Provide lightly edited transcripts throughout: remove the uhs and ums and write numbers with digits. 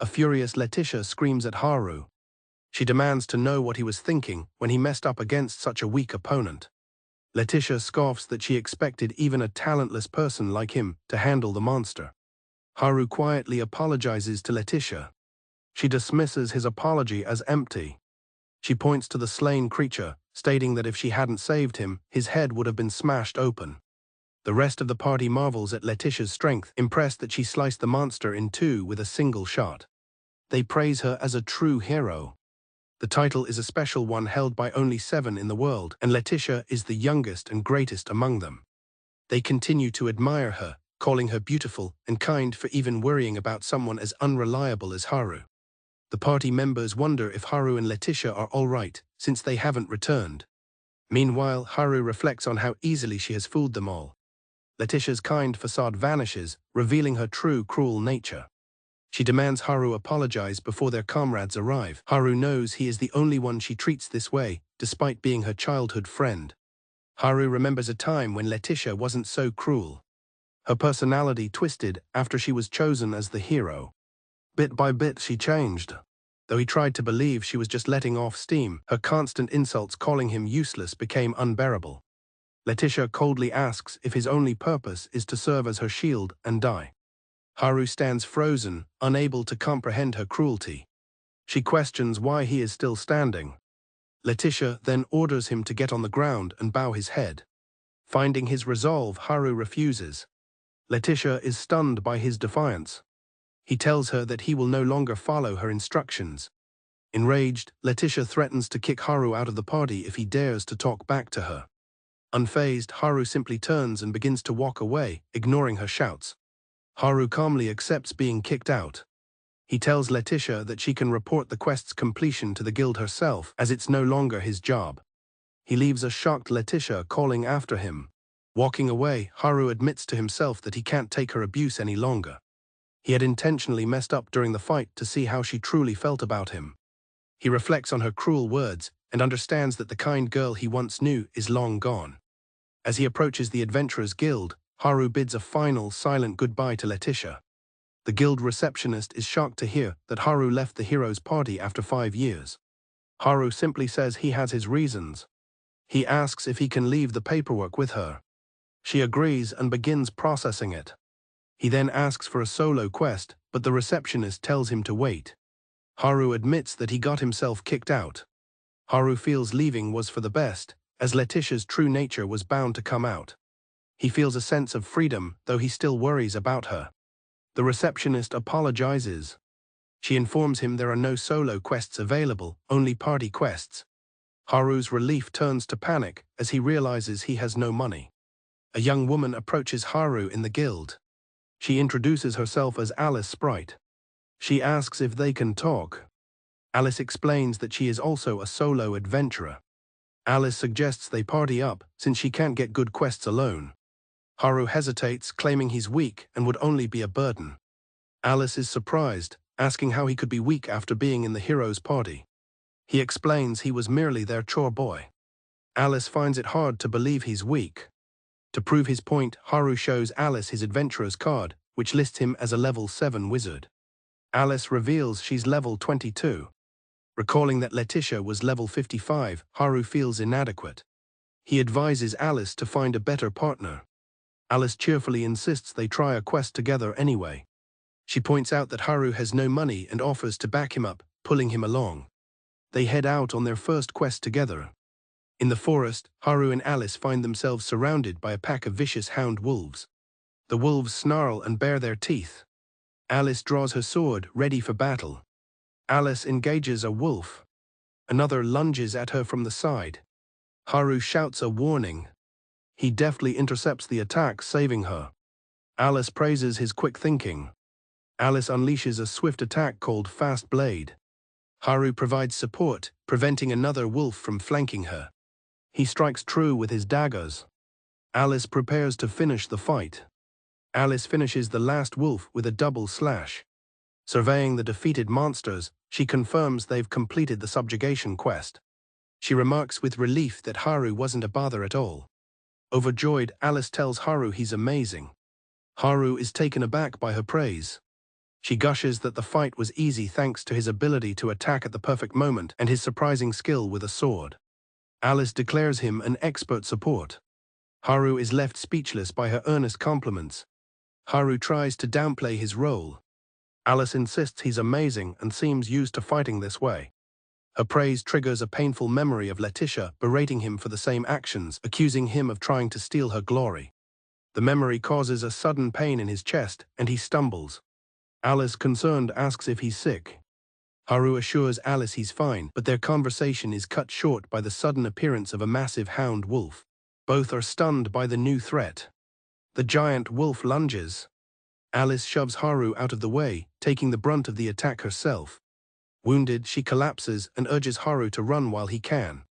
A furious Letitia screams at Haru. She demands to know what he was thinking when he messed up against such a weak opponent. Letitia scoffs that she expected even a talentless person like him to handle the monster. Haru quietly apologizes to Letitia. She dismisses his apology as empty. She points to the slain creature, stating that if she hadn't saved him, his head would have been smashed open. The rest of the party marvels at Letitia's strength, impressed that she sliced the monster in two with a single shot. They praise her as a true hero. The title is a special one held by only 7 in the world, and Letitia is the youngest and greatest among them. They continue to admire her, calling her beautiful and kind for even worrying about someone as unreliable as Haru. The party members wonder if Haru and Letitia are all right, since they haven't returned. Meanwhile, Haru reflects on how easily she has fooled them all. Letitia's kind facade vanishes, revealing her true cruel nature. She demands Haru apologize before their comrades arrive. Haru knows he is the only one she treats this way, despite being her childhood friend. Haru remembers a time when Letitia wasn't so cruel. Her personality twisted after she was chosen as the hero. Bit by bit she changed. Though he tried to believe she was just letting off steam, her constant insults calling him useless became unbearable. Letitia coldly asks if his only purpose is to serve as her shield and die. Haru stands frozen, unable to comprehend her cruelty. She questions why he is still standing. Letitia then orders him to get on the ground and bow his head. Finding his resolve, Haru refuses. Letitia is stunned by his defiance. He tells her that he will no longer follow her instructions. Enraged, Letitia threatens to kick Haru out of the party if he dares to talk back to her. Unfazed, Haru simply turns and begins to walk away, ignoring her shouts. Haru calmly accepts being kicked out. He tells Letitia that she can report the quest's completion to the guild herself, as it's no longer his job. He leaves a shocked Letitia calling after him. Walking away, Haru admits to himself that he can't take her abuse any longer. He had intentionally messed up during the fight to see how she truly felt about him. He reflects on her cruel words and understands that the kind girl he once knew is long gone. As he approaches the Adventurers Guild, Haru bids a final, silent goodbye to Letitia. The guild receptionist is shocked to hear that Haru left the hero's party after 5 years. Haru simply says he has his reasons. He asks if he can leave the paperwork with her. She agrees and begins processing it. He then asks for a solo quest, but the receptionist tells him to wait. Haru admits that he got himself kicked out. Haru feels leaving was for the best, as Letitia's true nature was bound to come out. He feels a sense of freedom, though he still worries about her. The receptionist apologizes. She informs him there are no solo quests available, only party quests. Haru's relief turns to panic as he realizes he has no money. A young woman approaches Haru in the guild. She introduces herself as Alice Sprite. She asks if they can talk. Alice explains that she is also a solo adventurer. Alice suggests they party up, since she can't get good quests alone. Haru hesitates, claiming he's weak and would only be a burden. Alice is surprised, asking how he could be weak after being in the hero's party. He explains he was merely their chore boy. Alice finds it hard to believe he's weak. To prove his point, Haru shows Alice his adventurer's card, which lists him as a level 7 wizard. Alice reveals she's level 22. Recalling that Letitia was level 55, Haru feels inadequate. He advises Alice to find a better partner. Alice cheerfully insists they try a quest together anyway. She points out that Haru has no money and offers to back him up, pulling him along. They head out on their first quest together. In the forest, Haru and Alice find themselves surrounded by a pack of vicious hound wolves. The wolves snarl and bare their teeth. Alice draws her sword, ready for battle. Alice engages a wolf. Another lunges at her from the side. Haru shouts a warning. He deftly intercepts the attack, saving her. Alice praises his quick thinking. Alice unleashes a swift attack called Fast Blade. Haru provides support, preventing another wolf from flanking her. He strikes true with his daggers. Alice prepares to finish the fight. Alice finishes the last wolf with a double slash. Surveying the defeated monsters, she confirms they've completed the subjugation quest. She remarks with relief that Haru wasn't a bother at all. Overjoyed, Alice tells Haru he's amazing. Haru is taken aback by her praise. She gushes that the fight was easy thanks to his ability to attack at the perfect moment and his surprising skill with a sword. Alice declares him an expert support. Haru is left speechless by her earnest compliments. Haru tries to downplay his role. Alice insists he's amazing and seems used to fighting this way. Her praise triggers a painful memory of Letitia berating him for the same actions, accusing him of trying to steal her glory. The memory causes a sudden pain in his chest, and he stumbles. Alice, concerned, asks if he's sick. Haru assures Alice he's fine, but their conversation is cut short by the sudden appearance of a massive hound wolf. Both are stunned by the new threat. The giant wolf lunges. Alice shoves Haru out of the way, taking the brunt of the attack herself. Wounded, she collapses and urges Haru to run while he can.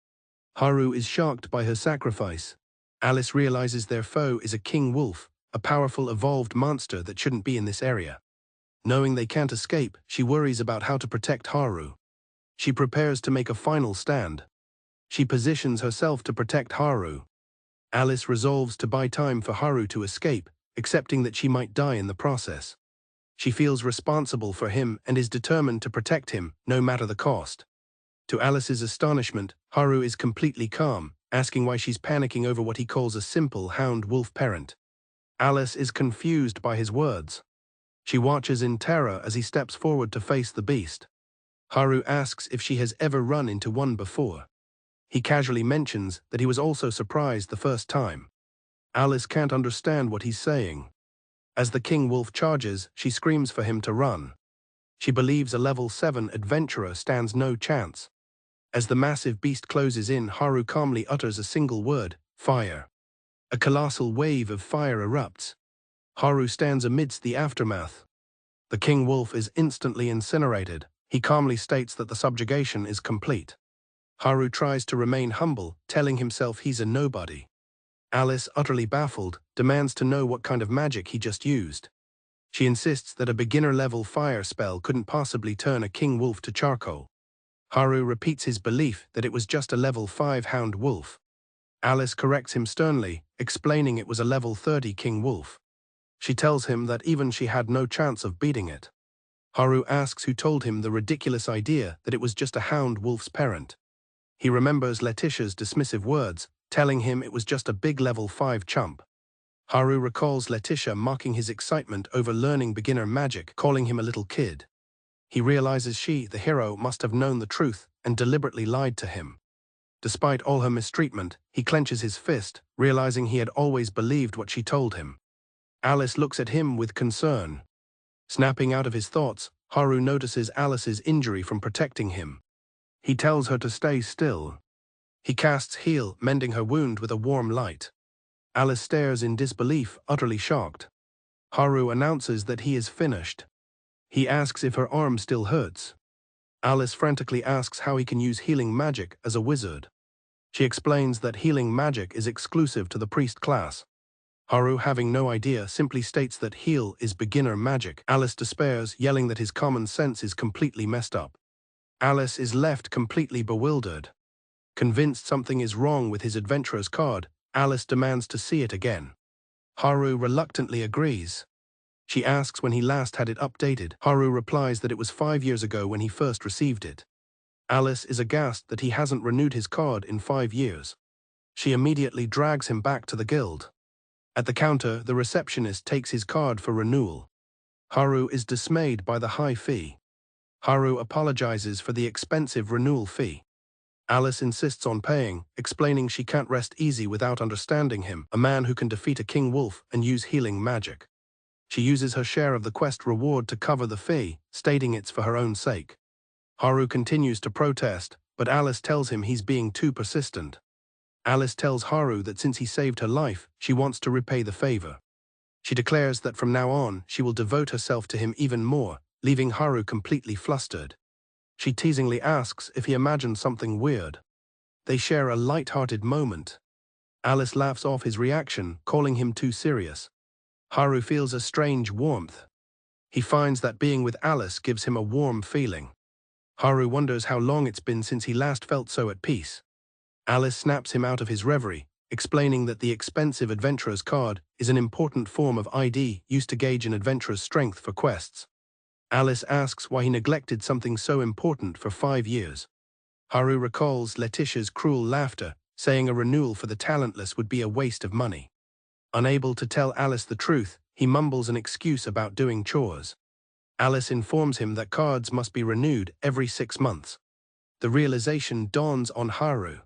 Haru is shocked by her sacrifice. Alice realizes their foe is a king wolf, a powerful evolved monster that shouldn't be in this area. Knowing they can't escape, she worries about how to protect Haru. She prepares to make a final stand. She positions herself to protect Haru. Alice resolves to buy time for Haru to escape, accepting that she might die in the process. She feels responsible for him and is determined to protect him, no matter the cost. To Alice's astonishment, Haru is completely calm, asking why she's panicking over what he calls a simple hound-wolf parent. Alice is confused by his words. She watches in terror as he steps forward to face the beast. Haru asks if she has ever run into one before. He casually mentions that he was also surprised the first time. Alice can't understand what he's saying. As the king wolf charges, she screams for him to run. She believes a level 7 adventurer stands no chance. As the massive beast closes in, Haru calmly utters a single word, fire. A colossal wave of fire erupts. Haru stands amidst the aftermath. The king wolf is instantly incinerated. He calmly states that the subjugation is complete. Haru tries to remain humble, telling himself he's a nobody. Alice, utterly baffled, demands to know what kind of magic he just used. She insists that a beginner-level fire spell couldn't possibly turn a king wolf to charcoal. Haru repeats his belief that it was just a level 5 hound wolf. Alice corrects him sternly, explaining it was a level 30 king wolf. She tells him that even she had no chance of beating it. Haru asks who told him the ridiculous idea that it was just a hound wolf's parent. He remembers Letitia's dismissive words, telling him it was just a big level 5 chump. Haru recalls Letitia mocking his excitement over learning beginner magic, calling him a little kid. He realizes she, the hero, must have known the truth and deliberately lied to him. Despite all her mistreatment, he clenches his fist, realizing he had always believed what she told him. Alice looks at him with concern. Snapping out of his thoughts, Haru notices Alice's injury from protecting him. He tells her to stay still. He casts heal, mending her wound with a warm light. Alice stares in disbelief, utterly shocked. Haru announces that he is finished. He asks if her arm still hurts. Alice frantically asks how he can use healing magic as a wizard. She explains that healing magic is exclusive to the priest class. Haru, having no idea, simply states that heal is beginner magic. Alice despairs, yelling that his common sense is completely messed up. Alice is left completely bewildered. Convinced something is wrong with his adventurer's card, Alice demands to see it again. Haru reluctantly agrees. She asks when he last had it updated. Haru replies that it was 5 years ago when he first received it. Alice is aghast that he hasn't renewed his card in 5 years. She immediately drags him back to the guild. At the counter, the receptionist takes his card for renewal. Haru is dismayed by the high fee. Haru apologizes for the expensive renewal fee. Alice insists on paying, explaining she can't rest easy without understanding him, a man who can defeat a king wolf and use healing magic. She uses her share of the quest reward to cover the fee, stating it's for her own sake. Haru continues to protest, but Alice tells him he's being too persistent. Alice tells Haru that since he saved her life, she wants to repay the favor. She declares that from now on, she will devote herself to him even more, leaving Haru completely flustered. She teasingly asks if he imagined something weird. They share a light-hearted moment. Alice laughs off his reaction, calling him too serious. Haru feels a strange warmth. He finds that being with Alice gives him a warm feeling. Haru wonders how long it's been since he last felt so at peace. Alice snaps him out of his reverie, explaining that the expensive adventurer's card is an important form of ID used to gauge an adventurer's strength for quests. Alice asks why he neglected something so important for 5 years. Haru recalls Letitia's cruel laughter, saying a renewal for the talentless would be a waste of money. Unable to tell Alice the truth, he mumbles an excuse about doing chores. Alice informs him that cards must be renewed every 6 months. The realization dawns on Haru.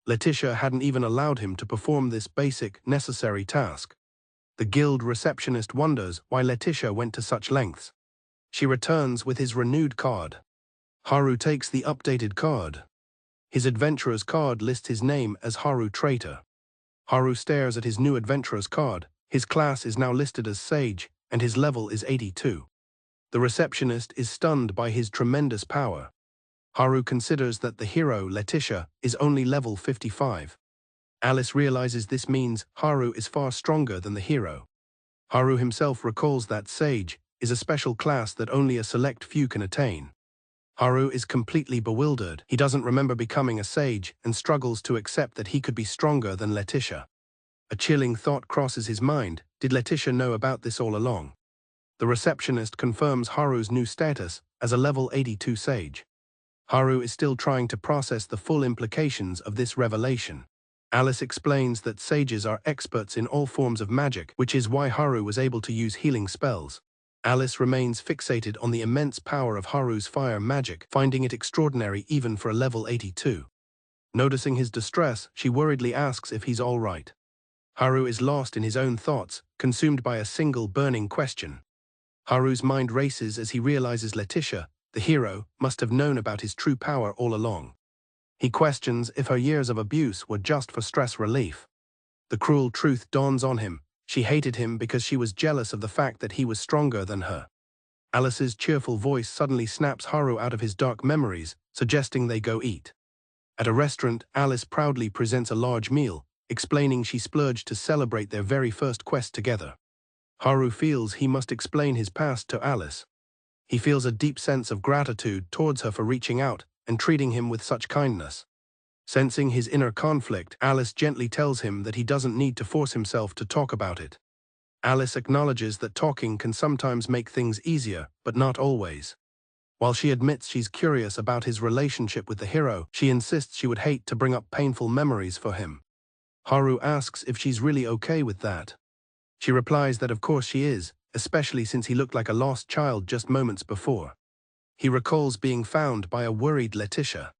Letitia hadn't even allowed him to perform this basic, necessary task. The guild receptionist wonders why Letitia went to such lengths. She returns with his renewed card. Haru takes the updated card. His adventurer's card lists his name as Haru Traitor. Haru stares at his new adventurer's card. His class is now listed as Sage, and his level is 82. The receptionist is stunned by his tremendous power. Haru considers that the hero, Letitia, is only level 55. Alice realizes this means Haru is far stronger than the hero. Haru himself recalls that Sage is a special class that only a select few can attain. Haru is completely bewildered. He doesn't remember becoming a sage and struggles to accept that he could be stronger than Letitia. A chilling thought crosses his mind. Did Letitia know about this all along? The receptionist confirms Haru's new status as a level 82 sage. Haru is still trying to process the full implications of this revelation. Alice explains that sages are experts in all forms of magic, which is why Haru was able to use healing spells. Alice remains fixated on the immense power of Haru's fire magic, finding it extraordinary even for a level 82. Noticing his distress, she worriedly asks if he's all right. Haru is lost in his own thoughts, consumed by a single burning question. Haru's mind races as he realizes Letitia, the hero, must have known about his true power all along. He questions if her years of abuse were just for stress relief. The cruel truth dawns on him. She hated him because she was jealous of the fact that he was stronger than her. Alice's cheerful voice suddenly snaps Haru out of his dark memories, suggesting they go eat. At a restaurant, Alice proudly presents a large meal, explaining she splurged to celebrate their very first quest together. Haru feels he must explain his past to Alice. He feels a deep sense of gratitude towards her for reaching out and treating him with such kindness. Sensing his inner conflict, Alice gently tells him that he doesn't need to force himself to talk about it. Alice acknowledges that talking can sometimes make things easier, but not always. While she admits she's curious about his relationship with the hero, she insists she would hate to bring up painful memories for him. Haru asks if she's really okay with that. She replies that of course she is, especially since he looked like a lost child just moments before. He recalls being found by a worried Letitia.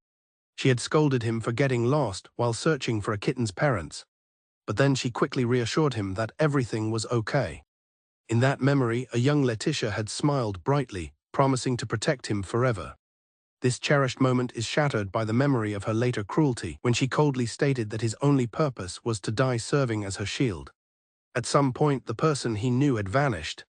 She had scolded him for getting lost while searching for a kitten's parents. But then she quickly reassured him that everything was okay. In that memory, a young Letitia had smiled brightly, promising to protect him forever. This cherished moment is shattered by the memory of her later cruelty, when she coldly stated that his only purpose was to die serving as her shield. At some point, the person he knew had vanished.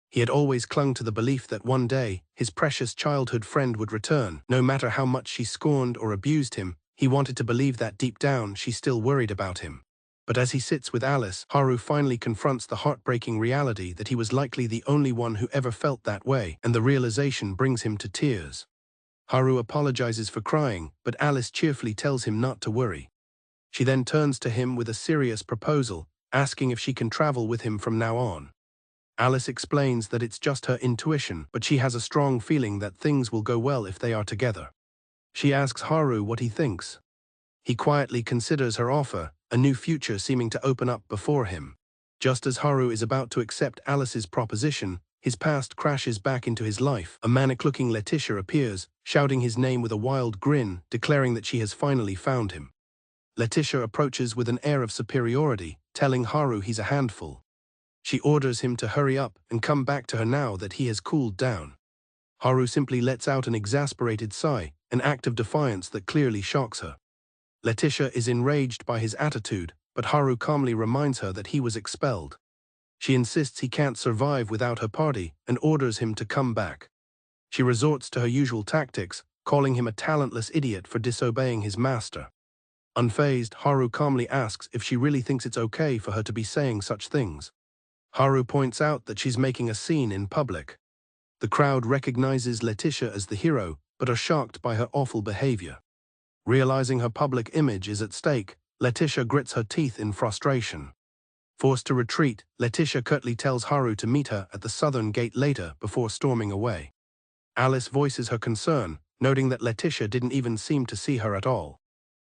He had always clung to the belief that one day, his precious childhood friend would return. No matter how much she scorned or abused him, he wanted to believe that deep down she still worried about him. But as he sits with Alice, Haru finally confronts the heartbreaking reality that he was likely the only one who ever felt that way, and the realization brings him to tears. Haru apologizes for crying, but Alice cheerfully tells him not to worry. She then turns to him with a serious proposal, asking if she can travel with him from now on. Alice explains that it's just her intuition, but she has a strong feeling that things will go well if they are together. She asks Haru what he thinks. He quietly considers her offer, a new future seeming to open up before him. Just as Haru is about to accept Alice's proposition, his past crashes back into his life. A manic-looking Letitia appears, shouting his name with a wild grin, declaring that she has finally found him. Letitia approaches with an air of superiority, telling Haru he's a handful. She orders him to hurry up and come back to her now that he has cooled down. Haru simply lets out an exasperated sigh, an act of defiance that clearly shocks her. Letitia is enraged by his attitude, but Haru calmly reminds her that he was expelled. She insists he can't survive without her party and orders him to come back. She resorts to her usual tactics, calling him a talentless idiot for disobeying his master. Unfazed, Haru calmly asks if she really thinks it's okay for her to be saying such things. Haru points out that she's making a scene in public. The crowd recognizes Letitia as the hero, but are shocked by her awful behavior. Realizing her public image is at stake, Letitia grits her teeth in frustration. Forced to retreat, Letitia curtly tells Haru to meet her at the southern gate later before storming away. Alice voices her concern, noting that Letitia didn't even seem to see her at all.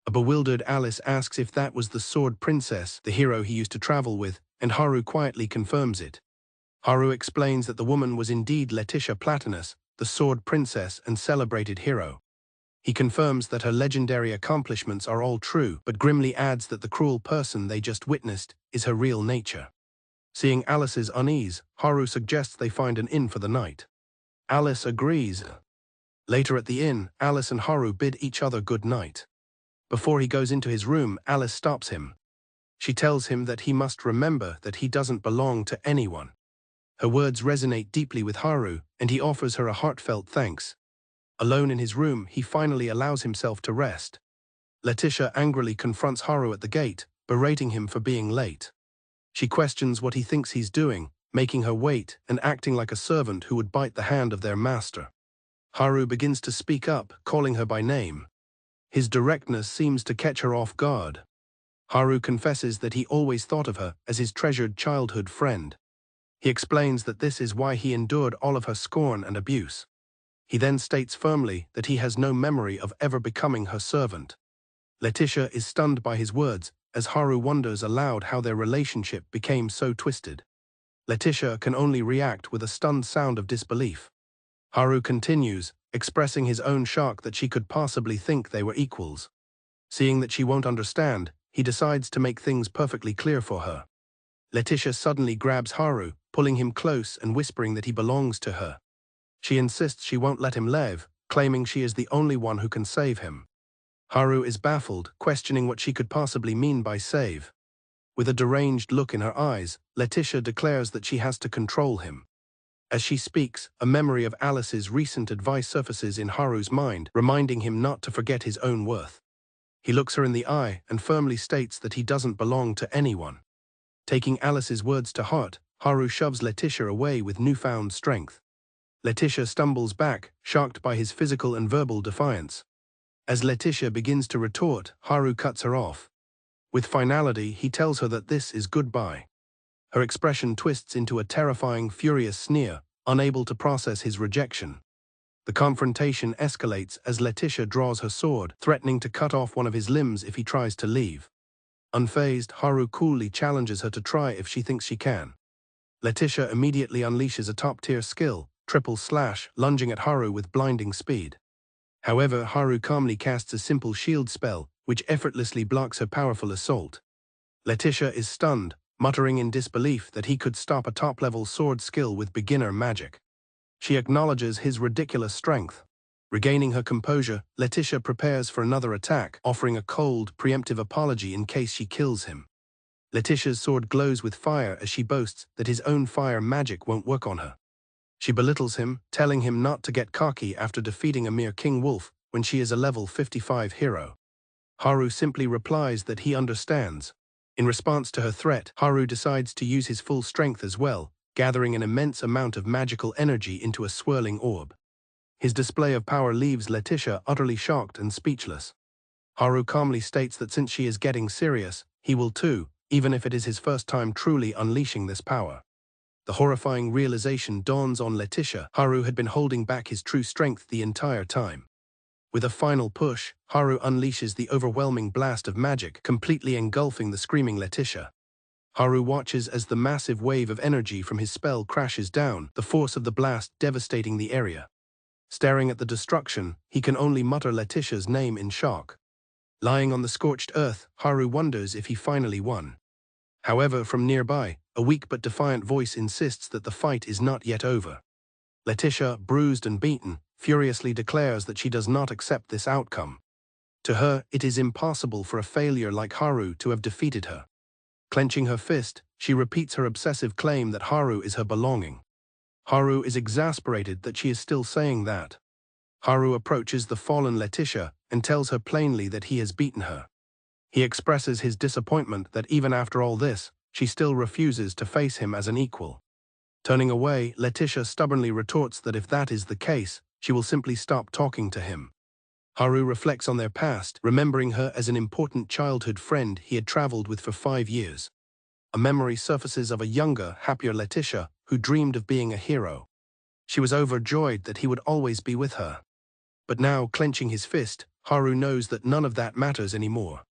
A bewildered Alice asks if that was the Sword Princess, the hero he used to travel with, and Haru quietly confirms it. Haru explains that the woman was indeed Letitia Platinus, the Sword Princess and celebrated hero. He confirms that her legendary accomplishments are all true, but grimly adds that the cruel person they just witnessed is her real nature. Seeing Alice's unease, Haru suggests they find an inn for the night. Alice agrees. Later at the inn, Alice and Haru bid each other good night. Before he goes into his room, Alice stops him. She tells him that he must remember that he doesn't belong to anyone. Her words resonate deeply with Haru, and he offers her a heartfelt thanks. Alone in his room, he finally allows himself to rest. Letitia angrily confronts Haru at the gate, berating him for being late. She questions what he thinks he's doing, making her wait and acting like a servant who would bite the hand of their master. Haru begins to speak up, calling her by name. His directness seems to catch her off guard. Haru confesses that he always thought of her as his treasured childhood friend. He explains that this is why he endured all of her scorn and abuse. He then states firmly that he has no memory of ever becoming her servant. Letitia is stunned by his words, as Haru wonders aloud how their relationship became so twisted. Letitia can only react with a stunned sound of disbelief. Haru continues, expressing his own shock that she could possibly think they were equals. Seeing that she won't understand, he decides to make things perfectly clear for her. Letitia suddenly grabs Haru, pulling him close and whispering that he belongs to her. She insists she won't let him live, claiming she is the only one who can save him. Haru is baffled, questioning what she could possibly mean by save. With a deranged look in her eyes, Letitia declares that she has to control him. As she speaks, a memory of Alice's recent advice surfaces in Haru's mind, reminding him not to forget his own worth. He looks her in the eye and firmly states that he doesn't belong to anyone. Taking Alice's words to heart, Haru shoves Letitia away with newfound strength. Letitia stumbles back, shocked by his physical and verbal defiance. As Letitia begins to retort, Haru cuts her off. With finality, he tells her that this is goodbye. Her expression twists into a terrifying, furious sneer, unable to process his rejection. The confrontation escalates as Letitia draws her sword, threatening to cut off one of his limbs if he tries to leave. Unfazed, Haru coolly challenges her to try if she thinks she can. Letitia immediately unleashes a top-tier skill, Triple Slash, lunging at Haru with blinding speed. However, Haru calmly casts a simple shield spell, which effortlessly blocks her powerful assault. Letitia is stunned, muttering in disbelief that he could stop a top-level sword skill with beginner magic. She acknowledges his ridiculous strength. Regaining her composure, Letitia prepares for another attack, offering a cold, preemptive apology in case she kills him. Letitia's sword glows with fire as she boasts that his own fire magic won't work on her. She belittles him, telling him not to get cocky after defeating a mere King Wolf when she is a level 55 hero. Haru simply replies that he understands. In response to her threat, Haru decides to use his full strength as well, gathering an immense amount of magical energy into a swirling orb. His display of power leaves Letitia utterly shocked and speechless. Haru calmly states that since she is getting serious, he will too, even if it is his first time truly unleashing this power. The horrifying realization dawns on Letitia. Haru had been holding back his true strength the entire time. With a final push, Haru unleashes the overwhelming blast of magic, completely engulfing the screaming Letitia. Haru watches as the massive wave of energy from his spell crashes down, the force of the blast devastating the area. Staring at the destruction, he can only mutter Letitia's name in shock. Lying on the scorched earth, Haru wonders if he finally won. However, from nearby, a weak but defiant voice insists that the fight is not yet over. Letitia, bruised and beaten, furiously declares that she does not accept this outcome. To her, it is impossible for a failure like Haru to have defeated her. Clenching her fist, she repeats her obsessive claim that Haru is her belonging. Haru is exasperated that she is still saying that. Haru approaches the fallen Letitia and tells her plainly that he has beaten her. He expresses his disappointment that even after all this, she still refuses to face him as an equal. Turning away, Letitia stubbornly retorts that if that is the case, she will simply stop talking to him. Haru reflects on their past, remembering her as an important childhood friend he had traveled with for 5 years. A memory surfaces of a younger, happier Letitia who dreamed of being a hero. She was overjoyed that he would always be with her. But now, clenching his fist, Haru knows that none of that matters anymore.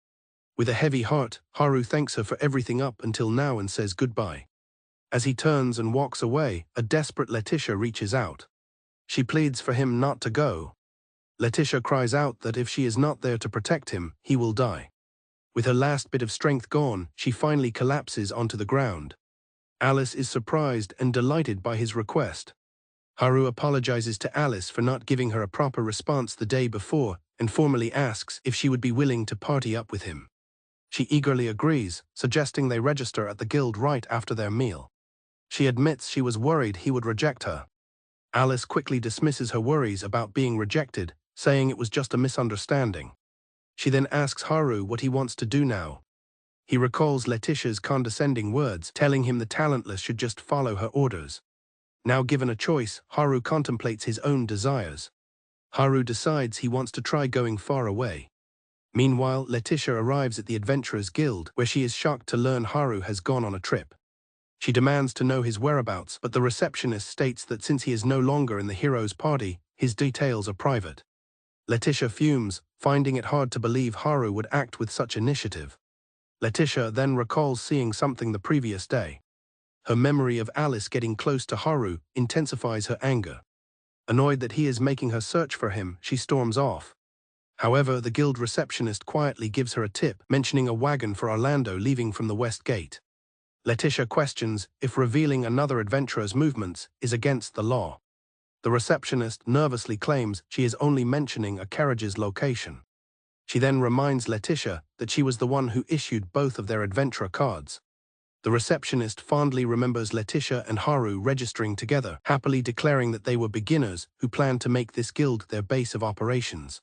With a heavy heart, Haru thanks her for everything up until now and says goodbye. As he turns and walks away, a desperate Letitia reaches out. She pleads for him not to go. Letitia cries out that if she is not there to protect him, he will die. With her last bit of strength gone, she finally collapses onto the ground. Alice is surprised and delighted by his request. Haru apologizes to Alice for not giving her a proper response the day before and formally asks if she would be willing to party up with him. She eagerly agrees, suggesting they register at the guild right after their meal. She admits she was worried he would reject her. Alice quickly dismisses her worries about being rejected, saying it was just a misunderstanding. She then asks Haru what he wants to do now. He recalls Letitia's condescending words, telling him the talentless should just follow her orders. Now given a choice, Haru contemplates his own desires. Haru decides he wants to try going far away. Meanwhile, Letitia arrives at the Adventurers Guild, where she is shocked to learn Haru has gone on a trip. She demands to know his whereabouts, but the receptionist states that since he is no longer in the hero's party, his details are private. Letitia fumes, finding it hard to believe Haru would act with such initiative. Letitia then recalls seeing something the previous day. Her memory of Alice getting close to Haru intensifies her anger. Annoyed that he is making her search for him, she storms off. However, the guild receptionist quietly gives her a tip, mentioning a wagon for Orlando leaving from the West Gate. Letitia questions if revealing another adventurer's movements is against the law. The receptionist nervously claims she is only mentioning a carriage's location. She then reminds Letitia that she was the one who issued both of their adventurer cards. The receptionist fondly remembers Letitia and Haru registering together, happily declaring that they were beginners who planned to make this guild their base of operations.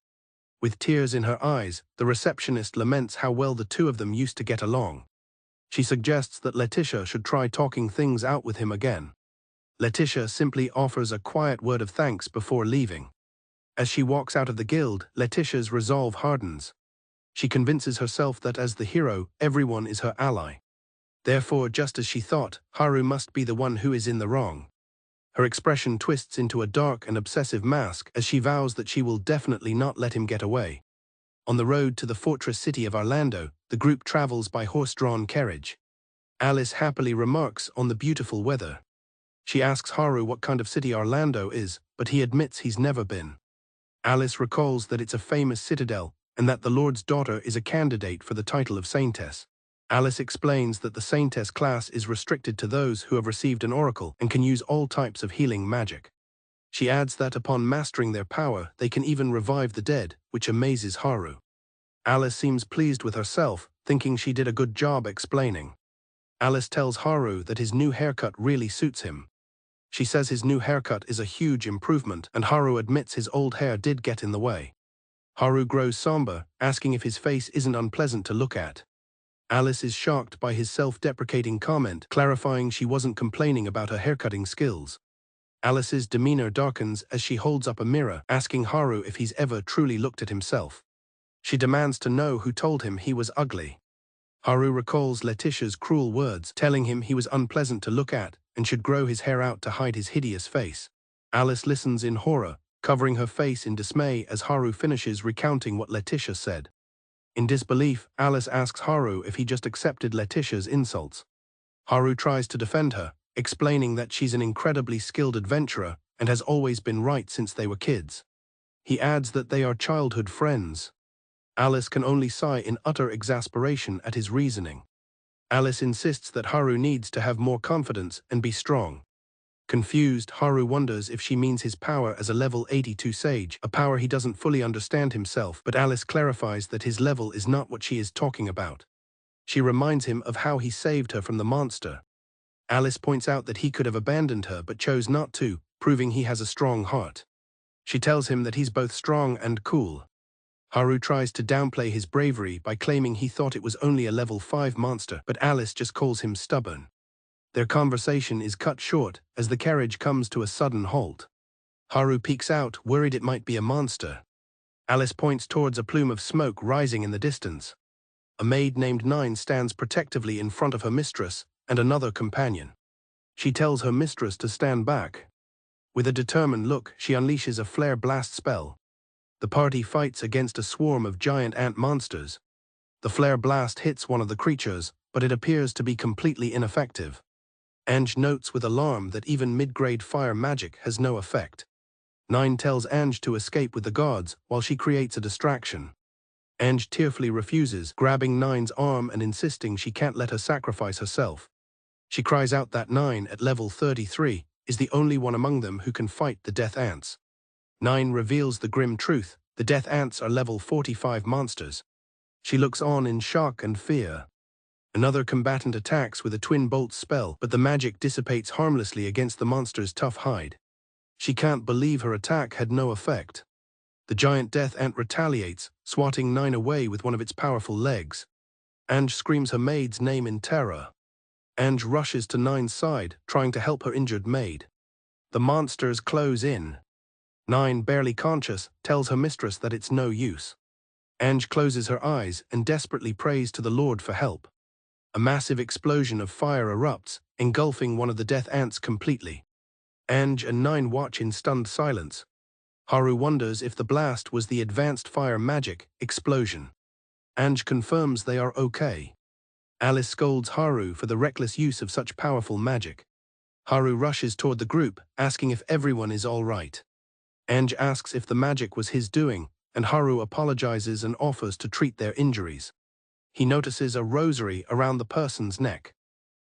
With tears in her eyes, the receptionist laments how well the two of them used to get along. She suggests that Letitia should try talking things out with him again. Letitia simply offers a quiet word of thanks before leaving. As she walks out of the guild, Letitia's resolve hardens. She convinces herself that as the hero, everyone is her ally. Therefore, just as she thought, Haru must be the one who is in the wrong. Her expression twists into a dark and obsessive mask as she vows that she will definitely not let him get away. On the road to the fortress city of Orlando, the group travels by horse-drawn carriage. Alice happily remarks on the beautiful weather. She asks Haru what kind of city Orlando is, but he admits he's never been. Alice recalls that it's a famous citadel and that the Lord's daughter is a candidate for the title of Saintess. Alice explains that the Saintess class is restricted to those who have received an oracle and can use all types of healing magic. She adds that upon mastering their power, they can even revive the dead, which amazes Haru. Alice seems pleased with herself, thinking she did a good job explaining. Alice tells Haru that his new haircut really suits him. She says his new haircut is a huge improvement, and Haru admits his old hair did get in the way. Haru grows somber, asking if his face isn't unpleasant to look at. Alice is shocked by his self-deprecating comment, clarifying she wasn't complaining about her haircutting skills. Alice's demeanor darkens as she holds up a mirror, asking Haru if he's ever truly looked at himself. She demands to know who told him he was ugly. Haru recalls Letitia's cruel words, telling him he was unpleasant to look at and should grow his hair out to hide his hideous face. Alice listens in horror, covering her face in dismay as Haru finishes recounting what Letitia said. In disbelief, Alice asks Haru if he just accepted Letitia's insults. Haru tries to defend her, explaining that she's an incredibly skilled adventurer and has always been right since they were kids. He adds that they are childhood friends. Alice can only sigh in utter exasperation at his reasoning. Alice insists that Haru needs to have more confidence and be strong. Confused, Haru wonders if she means his power as a level 82 sage, a power he doesn't fully understand himself, but Alice clarifies that his level is not what she is talking about. She reminds him of how he saved her from the monster. Alice points out that he could have abandoned her but chose not to, proving he has a strong heart. She tells him that he's both strong and cool. Haru tries to downplay his bravery by claiming he thought it was only a level 5 monster, but Alice just calls him stubborn. Their conversation is cut short as the carriage comes to a sudden halt. Haru peeks out, worried it might be a monster. Alice points towards a plume of smoke rising in the distance. A maid named Nine stands protectively in front of her mistress and another companion. She tells her mistress to stand back. With a determined look, she unleashes a flare blast spell. The party fights against a swarm of giant ant monsters. The flare blast hits one of the creatures, but it appears to be completely ineffective. Ange notes with alarm that even mid-grade fire magic has no effect. Nine tells Ange to escape with the guards while she creates a distraction. Ange tearfully refuses, grabbing Nine's arm and insisting she can't let her sacrifice herself. She cries out that Nine, at level 33, is the only one among them who can fight the Death Ants. Nine reveals the grim truth: the Death Ants are level 45 monsters. She looks on in shock and fear. Another combatant attacks with a twin bolt spell, but the magic dissipates harmlessly against the monster's tough hide. She can't believe her attack had no effect. The giant Death Ant retaliates, swatting Nine away with one of its powerful legs. Ange screams her maid's name in terror. Ange rushes to Nine's side, trying to help her injured maid. The monsters close in. Nine, barely conscious, tells her mistress that it's no use. Ange closes her eyes and desperately prays to the Lord for help. A massive explosion of fire erupts, engulfing one of the Death Ants completely. Ange and Nine watch in stunned silence. Haru wonders if the blast was the advanced fire magic explosion. Ange confirms they are okay. Alice scolds Haru for the reckless use of such powerful magic. Haru rushes toward the group, asking if everyone is all right. Ange asks if the magic was his doing, and Haru apologizes and offers to treat their injuries. He notices a rosary around the person's neck.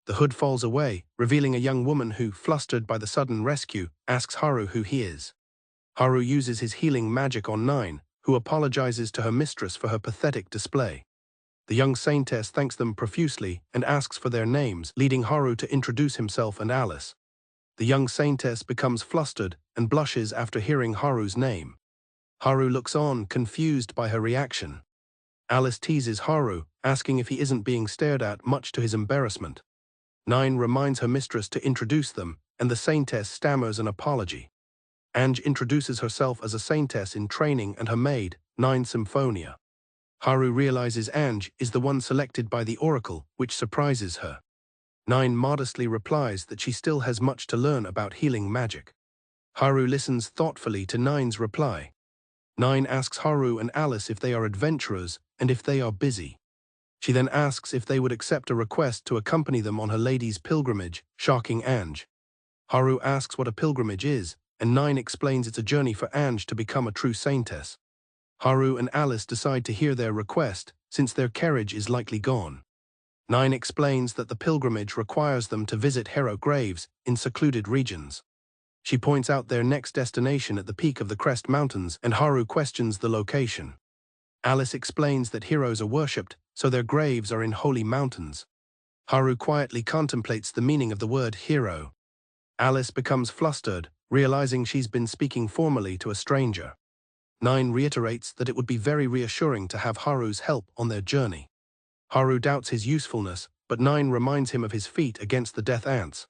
The hood falls away, revealing a young woman who, flustered by the sudden rescue, asks Haru who he is. Haru uses his healing magic on Nine, who apologizes to her mistress for her pathetic display. The young saintess thanks them profusely and asks for their names, leading Haru to introduce himself and Alice. The young saintess becomes flustered and blushes after hearing Haru's name. Haru looks on, confused by her reaction. Alice teases Haru, asking if he isn't being stared at, much to his embarrassment. Nine reminds her mistress to introduce them, and the saintess stammers an apology. Ange introduces herself as a saintess in training and her maid, Nine Symphonia. Haru realizes Ange is the one selected by the oracle, which surprises her. Nine modestly replies that she still has much to learn about healing magic. Haru listens thoughtfully to Nine's reply. Nine asks Haru and Alice if they are adventurers and if they are busy. She then asks if they would accept a request to accompany them on her lady's pilgrimage, shocking Ange. Haru asks what a pilgrimage is, and Nine explains it's a journey for Ange to become a true saintess. Haru and Alice decide to hear their request, since their carriage is likely gone. Nine explains that the pilgrimage requires them to visit hero graves in secluded regions. She points out their next destination at the peak of the Crest Mountains, and Haru questions the location. Alice explains that heroes are worshipped, so their graves are in holy mountains. Haru quietly contemplates the meaning of the word hero. Alice becomes flustered, realizing she's been speaking formally to a stranger. Nine reiterates that it would be very reassuring to have Haru's help on their journey. Haru doubts his usefulness, but Nine reminds him of his feat against the Death Ants.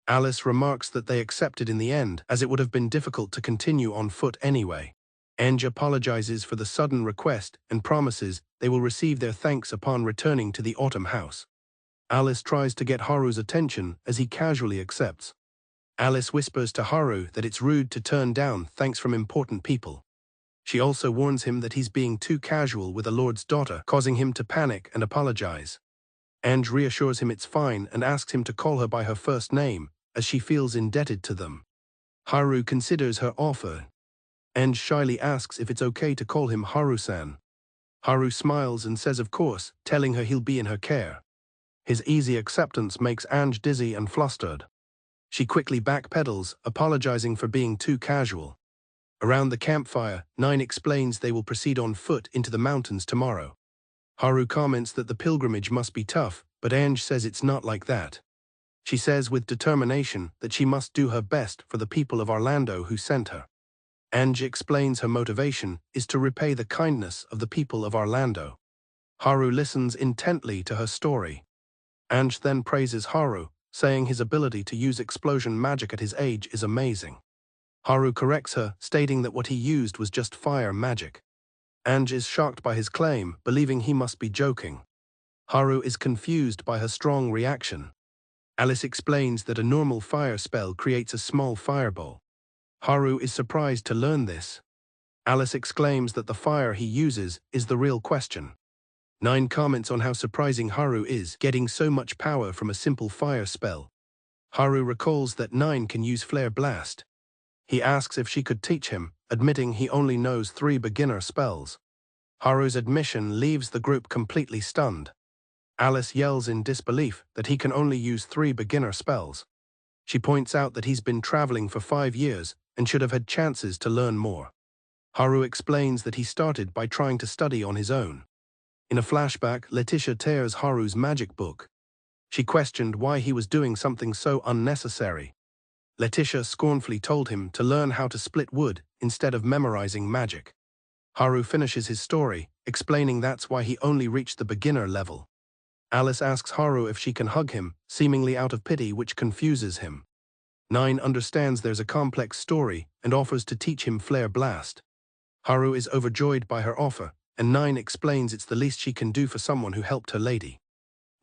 Alice remarks that they accepted in the end, as it would have been difficult to continue on foot anyway. Ange apologizes for the sudden request and promises they will receive their thanks upon returning to the Autumn House. Alice tries to get Haru's attention as he casually accepts. Alice whispers to Haru that it's rude to turn down thanks from important people. She also warns him that he's being too casual with a lord's daughter, causing him to panic and apologize. Ange reassures him it's fine and asks him to call her by her first name, as she feels indebted to them. Haru considers her offer. Ange shyly asks if it's okay to call him Haru-san. Haru smiles and says of course, telling her he'll be in her care. His easy acceptance makes Ange dizzy and flustered. She quickly backpedals, apologizing for being too casual. Around the campfire, Nine explains they will proceed on foot into the mountains tomorrow. Haru comments that the pilgrimage must be tough, but Ange says it's not like that. She says with determination that she must do her best for the people of Orlando who sent her. Ange explains her motivation is to repay the kindness of the people of Orlando. Haru listens intently to her story. Ange then praises Haru, saying his ability to use explosion magic at his age is amazing. Haru corrects her, stating that what he used was just fire magic. Ange is shocked by his claim, believing he must be joking. Haru is confused by her strong reaction. Alice explains that a normal fire spell creates a small fireball. Haru is surprised to learn this. Alice exclaims that the fire he uses is the real question. 9 comments on how surprising Haru is, getting so much power from a simple fire spell. Haru recalls that 9 can use Flare Blast. He asks if she could teach him, admitting he only knows 3 beginner spells. Haru's admission leaves the group completely stunned. Alice yells in disbelief that he can only use 3 beginner spells. She points out that he's been traveling for 5 years and should have had chances to learn more. Haru explains that he started by trying to study on his own. In a flashback, Letitia tears Haru's magic book. She questioned why he was doing something so unnecessary. Letitia scornfully told him to learn how to split wood instead of memorizing magic. Haru finishes his story, explaining that's why he only reached the beginner level. Alice asks Haru if she can hug him, seemingly out of pity, which confuses him. 9 understands there's a complex story and offers to teach him Flare Blast. Haru is overjoyed by her offer, and 9 explains it's the least she can do for someone who helped her lady.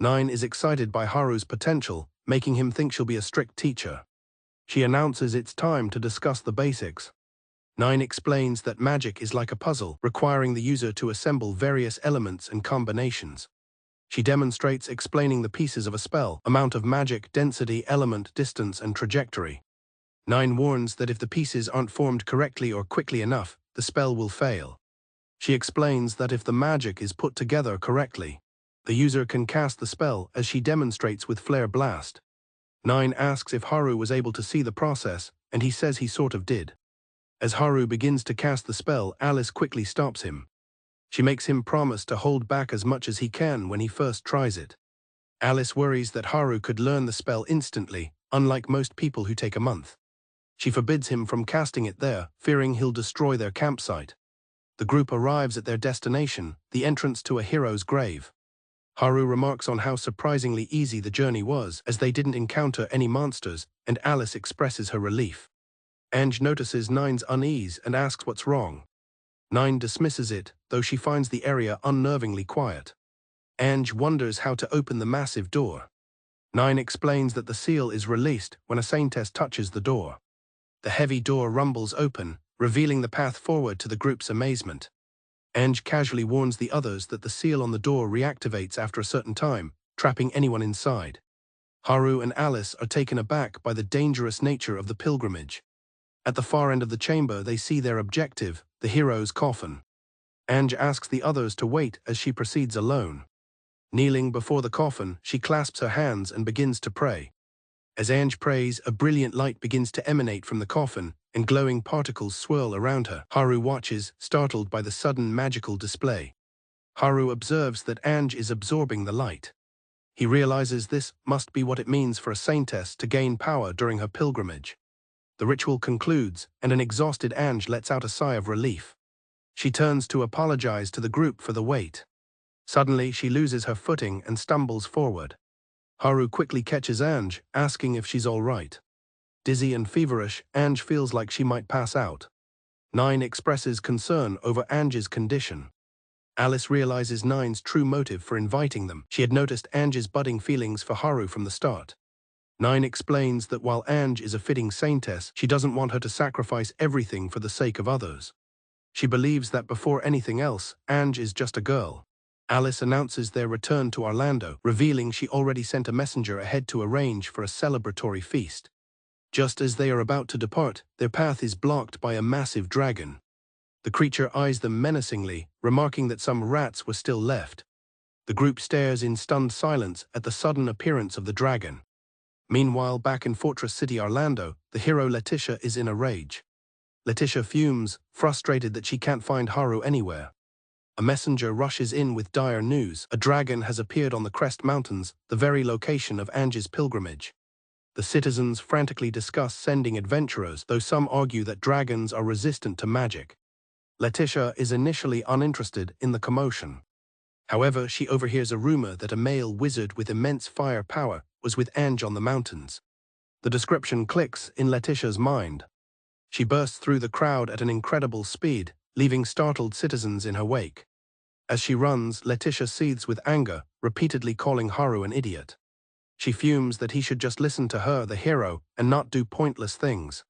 9 is excited by Haru's potential, making him think she'll be a strict teacher. She announces it's time to discuss the basics. 9 explains that magic is like a puzzle, requiring the user to assemble various elements and combinations. She demonstrates explaining the pieces of a spell, amount of magic, density, element, distance, and trajectory. 9 warns that if the pieces aren't formed correctly or quickly enough, the spell will fail. She explains that if the magic is put together correctly, the user can cast the spell, as she demonstrates with Flare Blast. 9 asks if Haru was able to see the process, and he says he sort of did. As Haru begins to cast the spell, Alice quickly stops him. She makes him promise to hold back as much as he can when he first tries it. Alice worries that Haru could learn the spell instantly, unlike most people who take a month. She forbids him from casting it there, fearing he'll destroy their campsite. The group arrives at their destination, the entrance to a hero's grave. Haru remarks on how surprisingly easy the journey was, as they didn't encounter any monsters, and Alice expresses her relief. Ange notices 9's unease and asks what's wrong. 9 dismisses it, though she finds the area unnervingly quiet. Ange wonders how to open the massive door. 9 explains that the seal is released when a Saintess touches the door. The heavy door rumbles open, revealing the path forward to the group's amazement. Ange casually warns the others that the seal on the door reactivates after a certain time, trapping anyone inside. Haru and Alice are taken aback by the dangerous nature of the pilgrimage. At the far end of the chamber, they see their objective, the hero's coffin. Ange asks the others to wait as she proceeds alone. Kneeling before the coffin, she clasps her hands and begins to pray. As Ange prays, a brilliant light begins to emanate from the coffin, and glowing particles swirl around her. Haru watches, startled by the sudden magical display. Haru observes that Ange is absorbing the light. He realizes this must be what it means for a Saintess to gain power during her pilgrimage. The ritual concludes, and an exhausted Ange lets out a sigh of relief. She turns to apologize to the group for the wait. Suddenly, she loses her footing and stumbles forward. Haru quickly catches Ange, asking if she's all right. Dizzy and feverish, Ange feels like she might pass out. 9 expresses concern over Ange's condition. Alice realizes 9's true motive for inviting them. She had noticed Ange's budding feelings for Haru from the start. 9 explains that while Ange is a fitting Saintess, she doesn't want her to sacrifice everything for the sake of others. She believes that before anything else, Ange is just a girl. Alice announces their return to Orlando, revealing she already sent a messenger ahead to arrange for a celebratory feast. Just as they are about to depart, their path is blocked by a massive dragon. The creature eyes them menacingly, remarking that some rats were still left. The group stares in stunned silence at the sudden appearance of the dragon. Meanwhile, back in Fortress City Orlando, the hero Letitia is in a rage. Letitia fumes, frustrated that she can't find Haru anywhere. A messenger rushes in with dire news. A dragon has appeared on the Crest Mountains, the very location of Ange's pilgrimage. The citizens frantically discuss sending adventurers, though some argue that dragons are resistant to magic. Letitia is initially uninterested in the commotion. However, she overhears a rumor that a male wizard with immense fire power was with Ange on the mountains. The description clicks in Letitia's mind. She bursts through the crowd at an incredible speed, leaving startled citizens in her wake. As she runs, Letitia seethes with anger, repeatedly calling Haru an idiot. She fumes that he should just listen to her, the hero, and not do pointless things.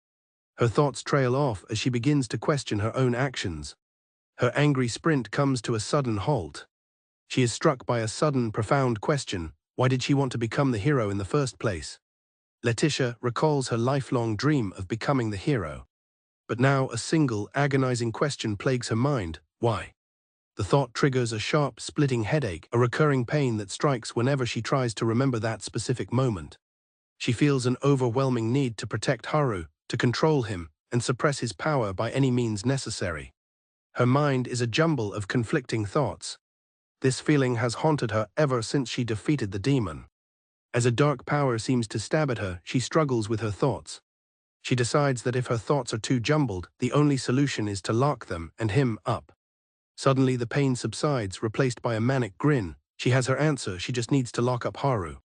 Her thoughts trail off as she begins to question her own actions. Her angry sprint comes to a sudden halt. She is struck by a sudden, profound question: why did she want to become the hero in the first place? Letitia recalls her lifelong dream of becoming the hero. But now a single, agonizing question plagues her mind: why? The thought triggers a sharp, splitting headache, a recurring pain that strikes whenever she tries to remember that specific moment. She feels an overwhelming need to protect Haru, to control him, and suppress his power by any means necessary. Her mind is a jumble of conflicting thoughts. This feeling has haunted her ever since she defeated the demon. As a dark power seems to stab at her, she struggles with her thoughts. She decides that if her thoughts are too jumbled, the only solution is to lock them and him up. Suddenly the pain subsides, replaced by a manic grin. She has her answer, she just needs to lock up Haru.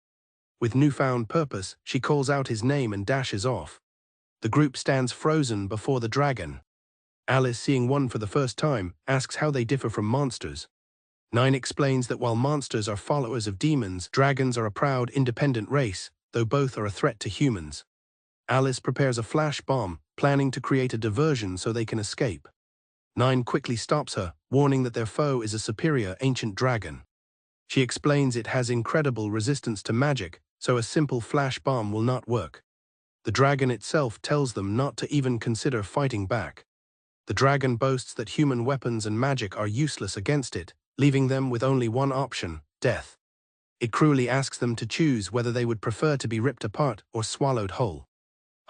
With newfound purpose, she calls out his name and dashes off. The group stands frozen before the dragon. Alice, seeing one for the first time, asks how they differ from monsters. Nine explains that while monsters are followers of demons, dragons are a proud, independent race, though both are a threat to humans. Alice prepares a flash bomb, planning to create a diversion so they can escape. Nine quickly stops her, warning that their foe is a superior ancient dragon. She explains it has incredible resistance to magic, so a simple flash bomb will not work. The dragon itself tells them not to even consider fighting back. The dragon boasts that human weapons and magic are useless against it, leaving them with only one option: death. It cruelly asks them to choose whether they would prefer to be ripped apart or swallowed whole.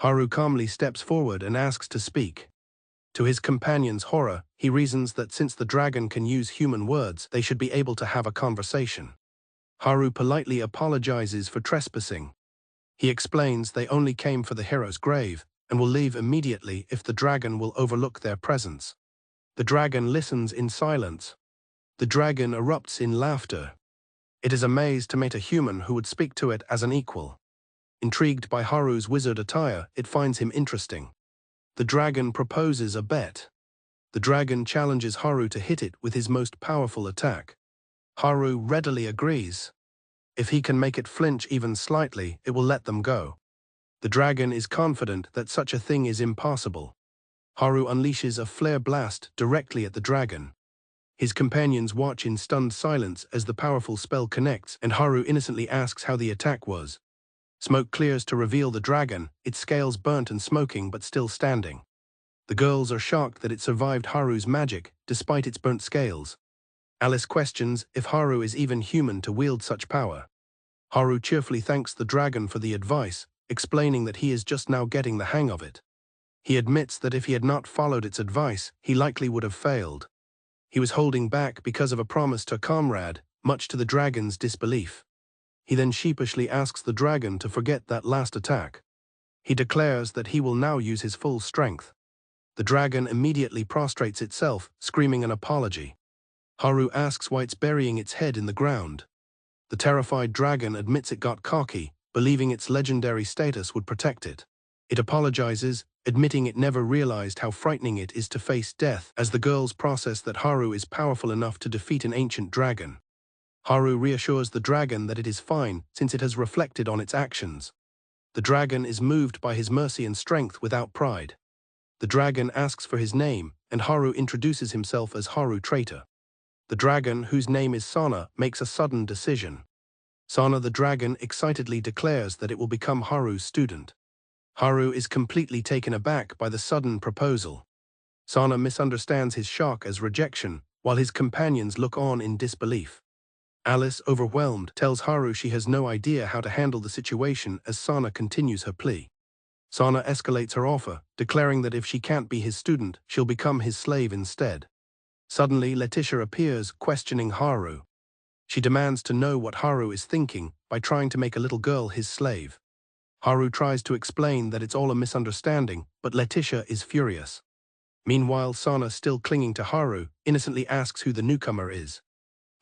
Haru calmly steps forward and asks to speak. To his companion's horror, he reasons that since the dragon can use human words, they should be able to have a conversation. Haru politely apologizes for trespassing. He explains they only came for the hero's grave, and will leave immediately if the dragon will overlook their presence. The dragon listens in silence. The dragon erupts in laughter. It is amazed to meet a human who would speak to it as an equal. Intrigued by Haru's wizard attire, it finds him interesting. The dragon proposes a bet. The dragon challenges Haru to hit it with his most powerful attack. Haru readily agrees. If he can make it flinch even slightly, it will let them go. The dragon is confident that such a thing is impossible. Haru unleashes a flare blast directly at the dragon. His companions watch in stunned silence as the powerful spell connects, and Haru innocently asks how the attack was. Smoke clears to reveal the dragon, its scales burnt and smoking but still standing. The girls are shocked that it survived Haru's magic, despite its burnt scales. Alice questions if Haru is even human to wield such power. Haru cheerfully thanks the dragon for the advice, explaining that he is just now getting the hang of it. He admits that if he had not followed its advice, he likely would have failed. He was holding back because of a promise to a comrade, much to the dragon's disbelief. He then sheepishly asks the dragon to forget that last attack. He declares that he will now use his full strength. The dragon immediately prostrates itself, screaming an apology. Haru asks why it's burying its head in the ground. The terrified dragon admits it got cocky, believing its legendary status would protect it. It apologizes, admitting it never realized how frightening it is to face death, as the girls process that Haru is powerful enough to defeat an ancient dragon. Haru reassures the dragon that it is fine, since it has reflected on its actions. The dragon is moved by his mercy and strength without pride. The dragon asks for his name, and Haru introduces himself as Haru Traitor. The dragon, whose name is Sana, makes a sudden decision. Sana the dragon excitedly declares that it will become Haru's student. Haru is completely taken aback by the sudden proposal. Sana misunderstands his shock as rejection, while his companions look on in disbelief. Alice, overwhelmed, tells Haru she has no idea how to handle the situation as Sana continues her plea. Sana escalates her offer, declaring that if she can't be his student, she'll become his slave instead. Suddenly, Letitia appears, questioning Haru. She demands to know what Haru is thinking by trying to make a little girl his slave. Haru tries to explain that it's all a misunderstanding, but Letitia is furious. Meanwhile, Sana, still clinging to Haru, innocently asks who the newcomer is.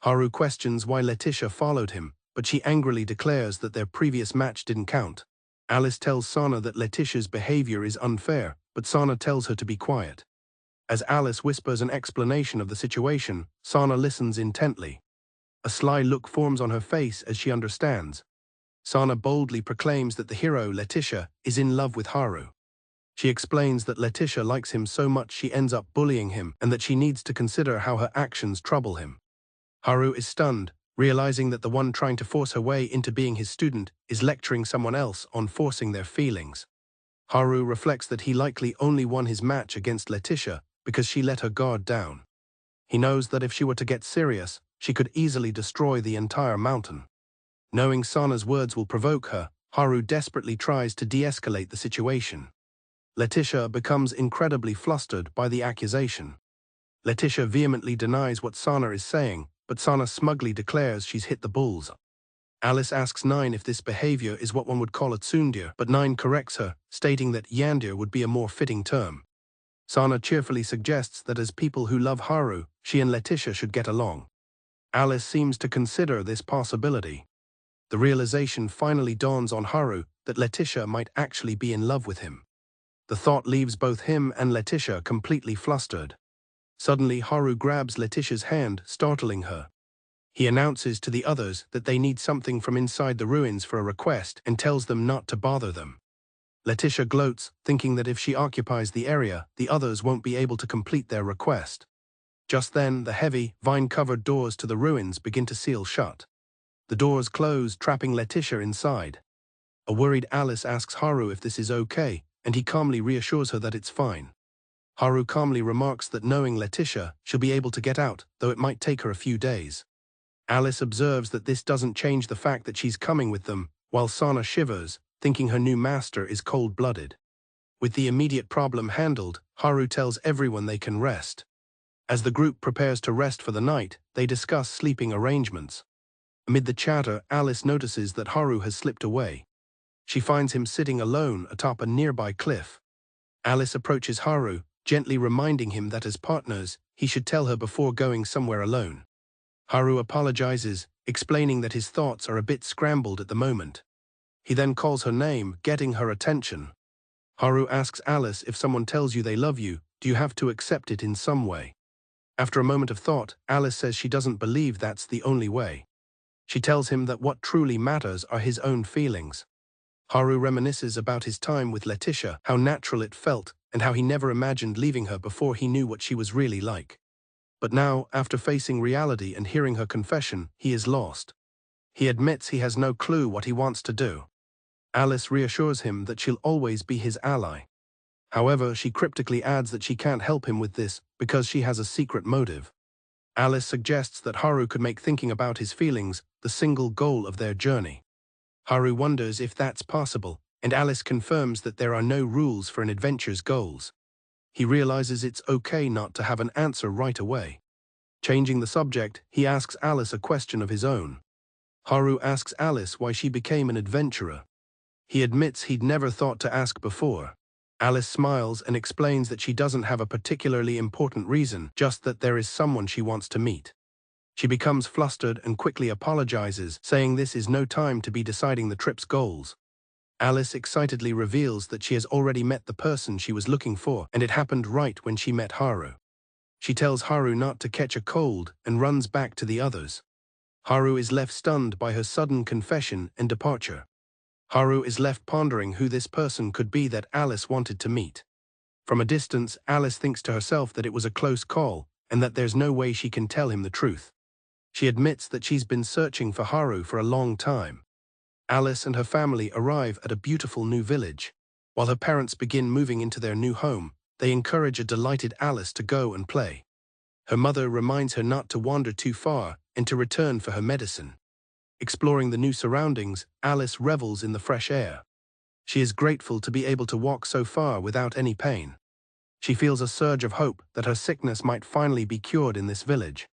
Haru questions why Letitia followed him, but she angrily declares that their previous match didn't count. Alice tells Sana that Letitia's behavior is unfair, but Sana tells her to be quiet. As Alice whispers an explanation of the situation, Sana listens intently. A sly look forms on her face as she understands. Sana boldly proclaims that the hero, Letitia, is in love with Haru. She explains that Letitia likes him so much she ends up bullying him and that she needs to consider how her actions trouble him. Haru is stunned, realizing that the one trying to force her way into being his student is lecturing someone else on forcing their feelings. Haru reflects that he likely only won his match against Letitia because she let her guard down. He knows that if she were to get serious, she could easily destroy the entire mountain. Knowing Sana's words will provoke her, Haru desperately tries to de-escalate the situation. Letitia becomes incredibly flustered by the accusation. Letitia vehemently denies what Sana is saying, but Sana smugly declares she's hit the bulls. Alice asks Nine if this behavior is what one would call a tsundere, but Nine corrects her, stating that yandere would be a more fitting term. Sana cheerfully suggests that as people who love Haru, she and Letitia should get along. Alice seems to consider this possibility. The realization finally dawns on Haru that Letitia might actually be in love with him. The thought leaves both him and Letitia completely flustered. Suddenly, Haru grabs Letitia's hand, startling her. He announces to the others that they need something from inside the ruins for a request and tells them not to bother them. Letitia gloats, thinking that if she occupies the area, the others won't be able to complete their request. Just then, the heavy, vine-covered doors to the ruins begin to seal shut. The doors close, trapping Letitia inside. A worried Alice asks Haru if this is okay, and he calmly reassures her that it's fine. Haru calmly remarks that knowing Letitia, she'll be able to get out, though it might take her a few days. Alice observes that this doesn't change the fact that she's coming with them, while Sana shivers, thinking her new master is cold-blooded. With the immediate problem handled, Haru tells everyone they can rest. As the group prepares to rest for the night, they discuss sleeping arrangements. Amid the chatter, Alice notices that Haru has slipped away. She finds him sitting alone atop a nearby cliff. Alice approaches Haru, gently reminding him that as partners, he should tell her before going somewhere alone. Haru apologizes, explaining that his thoughts are a bit scrambled at the moment. He then calls her name, getting her attention. Haru asks Alice if someone tells you they love you, do you have to accept it in some way? After a moment of thought, Alice says she doesn't believe that's the only way. She tells him that what truly matters are his own feelings. Haru reminisces about his time with Letitia, how natural it felt, and how he never imagined leaving her before he knew what she was really like. But now, after facing reality and hearing her confession, he is lost. He admits he has no clue what he wants to do. Alice reassures him that she'll always be his ally. However, she cryptically adds that she can't help him with this because she has a secret motive. Alice suggests that Haru could make thinking about his feelings the single goal of their journey. Haru wonders if that's possible, and Alice confirms that there are no rules for an adventure's goals. He realizes it's okay not to have an answer right away. Changing the subject, he asks Alice a question of his own. Haru asks Alice why she became an adventurer. He admits he'd never thought to ask before. Alice smiles and explains that she doesn't have a particularly important reason, just that there is someone she wants to meet. She becomes flustered and quickly apologizes, saying this is no time to be deciding the trip's goals. Alice excitedly reveals that she has already met the person she was looking for, and it happened right when she met Haru. She tells Haru not to catch a cold and runs back to the others. Haru is left stunned by her sudden confession and departure. Haru is left pondering who this person could be that Alice wanted to meet. From a distance, Alice thinks to herself that it was a close call, and that there's no way she can tell him the truth. She admits that she's been searching for Haru for a long time. Alice and her family arrive at a beautiful new village. While her parents begin moving into their new home, they encourage a delighted Alice to go and play. Her mother reminds her not to wander too far and to return for her medicine. Exploring the new surroundings, Alice revels in the fresh air. She is grateful to be able to walk so far without any pain. She feels a surge of hope that her sickness might finally be cured in this village.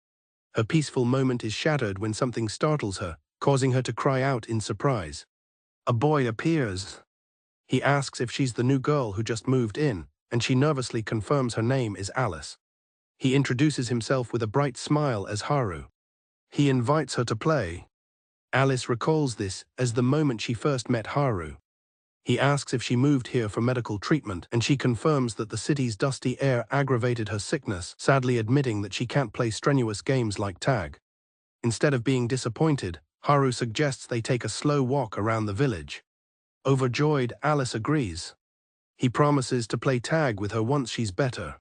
Her peaceful moment is shattered when something startles her, causing her to cry out in surprise. A boy appears. He asks if she's the new girl who just moved in, and she nervously confirms her name is Alice. He introduces himself with a bright smile as Haru. He invites her to play. Alice recalls this as the moment she first met Haru. He asks if she moved here for medical treatment, and she confirms that the city's dusty air aggravated her sickness, sadly admitting that she can't play strenuous games like tag. Instead of being disappointed, Haru suggests they take a slow walk around the village. Overjoyed, Alice agrees. He promises to play tag with her once she's better.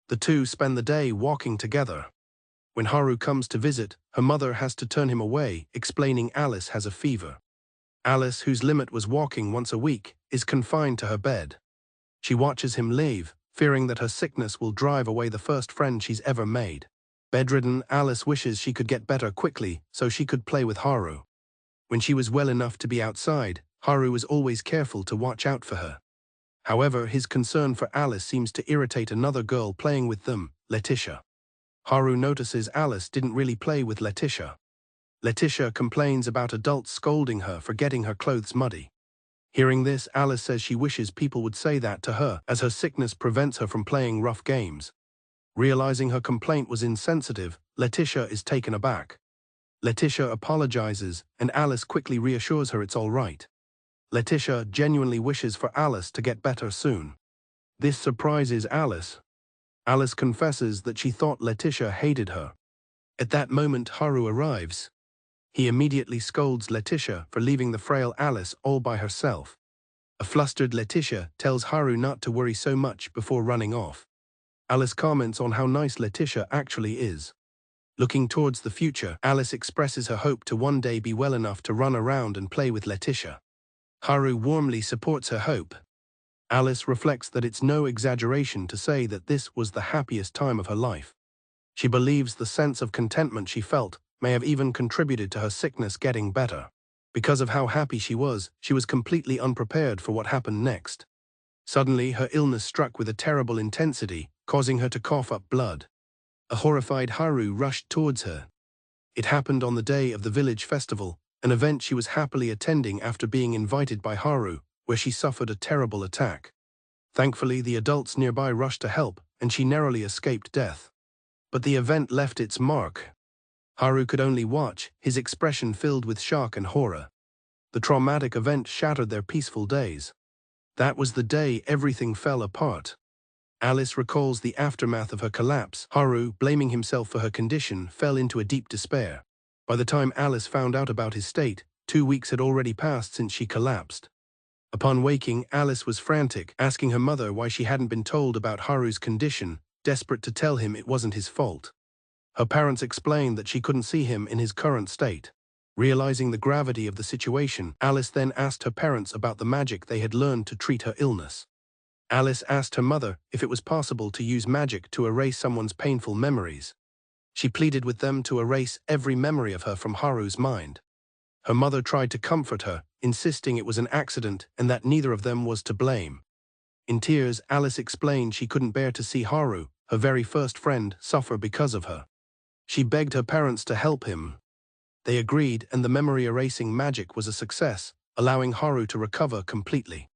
The two spend the day walking together. When Haru comes to visit, her mother has to turn him away, explaining Alice has a fever. Alice, whose limit was walking once a week, is confined to her bed. She watches him leave, fearing that her sickness will drive away the first friend she's ever made. Bedridden, Alice wishes she could get better quickly so she could play with Haru. When she was well enough to be outside, Haru was always careful to watch out for her. However, his concern for Alice seems to irritate another girl playing with them, Letitia. Haru notices Alice didn't really play with Letitia. Letitia complains about adults scolding her for getting her clothes muddy. Hearing this, Alice says she wishes people would say that to her, as her sickness prevents her from playing rough games. Realizing her complaint was insensitive, Letitia is taken aback. Letitia apologizes, and Alice quickly reassures her it's all right. Letitia genuinely wishes for Alice to get better soon. This surprises Alice. Alice confesses that she thought Letitia hated her. At that moment, Haru arrives. He immediately scolds Letitia for leaving the frail Alice all by herself. A flustered Letitia tells Haru not to worry so much before running off. Alice comments on how nice Letitia actually is. Looking towards the future, Alice expresses her hope to one day be well enough to run around and play with Letitia. Haru warmly supports her hope. Alice reflects that it's no exaggeration to say that this was the happiest time of her life. She believes the sense of contentment she felt may have even contributed to her sickness getting better. Because of how happy she was completely unprepared for what happened next. Suddenly, her illness struck with a terrible intensity, causing her to cough up blood. A horrified Haru rushed towards her. It happened on the day of the village festival, an event she was happily attending after being invited by Haru, where she suffered a terrible attack. Thankfully, the adults nearby rushed to help, and she narrowly escaped death. But the event left its mark. Haru could only watch, his expression filled with shock and horror. The traumatic event shattered their peaceful days. That was the day everything fell apart. Alice recalls the aftermath of her collapse. Haru, blaming himself for her condition, fell into a deep despair. By the time Alice found out about his state, 2 weeks had already passed since she collapsed. Upon waking, Alice was frantic, asking her mother why she hadn't been told about Haru's condition, desperate to tell him it wasn't his fault. Her parents explained that she couldn't see him in his current state. Realizing the gravity of the situation, Alice then asked her parents about the magic they had learned to treat her illness. Alice asked her mother if it was possible to use magic to erase someone's painful memories. She pleaded with them to erase every memory of her from Haru's mind. Her mother tried to comfort her, insisting it was an accident and that neither of them was to blame. In tears, Alice explained she couldn't bear to see Haru, her very first friend, suffer because of her. She begged her parents to help him. They agreed, and the memory-erasing magic was a success, allowing Haru to recover completely.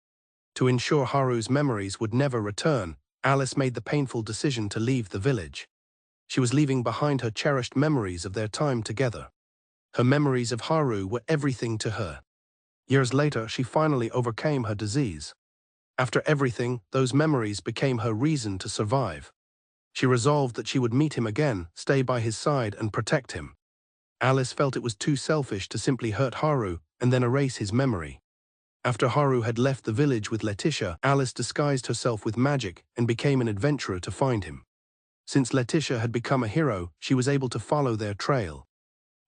To ensure Haru's memories would never return, Alice made the painful decision to leave the village. She was leaving behind her cherished memories of their time together. Her memories of Haru were everything to her. Years later, she finally overcame her disease. After everything, those memories became her reason to survive. She resolved that she would meet him again, stay by his side, and protect him. Alice felt it was too selfish to simply hurt Haru and then erase his memory. After Haru had left the village with Letitia, Alice disguised herself with magic and became an adventurer to find him. Since Letitia had become a hero, she was able to follow their trail.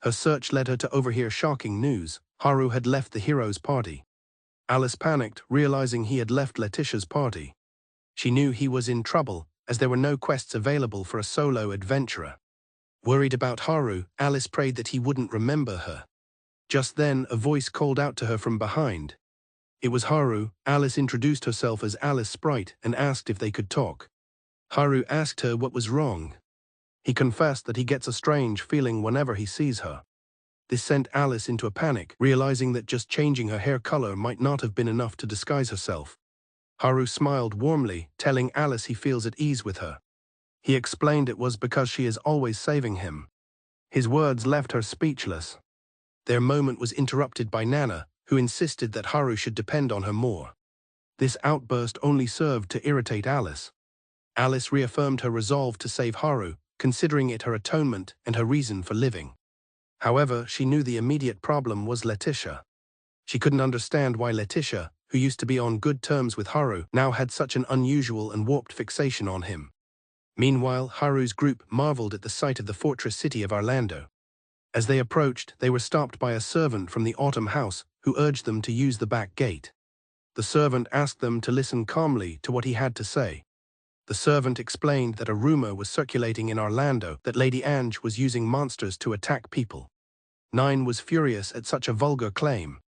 Her search led her to overhear shocking news. Haru had left the hero's party. Alice panicked, realizing he had left Letitia's party. She knew he was in trouble, as there were no quests available for a solo adventurer. Worried about Haru, Alice prayed that he wouldn't remember her. Just then, a voice called out to her from behind. It was Haru. Alice introduced herself as Alice Sprite and asked if they could talk. Haru asked her what was wrong. He confessed that he gets a strange feeling whenever he sees her. This sent Alice into a panic, realizing that just changing her hair color might not have been enough to disguise herself. Haru smiled warmly, telling Alice he feels at ease with her. He explained it was because she is always saving him. His words left her speechless. Their moment was interrupted by Nana, who insisted that Haru should depend on her more. This outburst only served to irritate Alice. Alice reaffirmed her resolve to save Haru, considering it her atonement and her reason for living. However, she knew the immediate problem was Letitia. She couldn't understand why Letitia, who used to be on good terms with Haru, now had such an unusual and warped fixation on him. Meanwhile, Haru's group marveled at the sight of the fortress city of Orlando. As they approached, they were stopped by a servant from the Autumn House, who urged them to use the back gate. The servant asked them to listen calmly to what he had to say. The servant explained that a rumor was circulating in Orlando that Lady Ange was using monsters to attack people. Nine was furious at such a vulgar claim.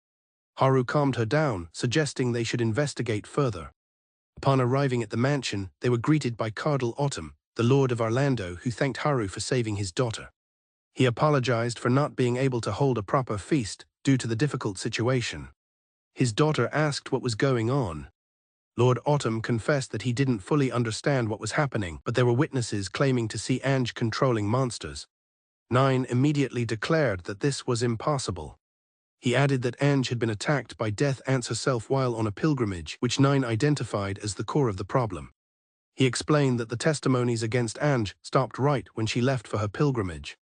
Haru calmed her down, suggesting they should investigate further. Upon arriving at the mansion, they were greeted by Cardinal Autumn, the Lord of Orlando, who thanked Haru for saving his daughter. He apologized for not being able to hold a proper feast due to the difficult situation. His daughter asked what was going on. Lord Autumn confessed that he didn't fully understand what was happening, but there were witnesses claiming to see Ange controlling monsters. Nine immediately declared that this was impossible. He added that Ange had been attacked by Death Ants herself while on a pilgrimage, which Nine identified as the core of the problem. He explained that the testimonies against Ange stopped right when she left for her pilgrimage.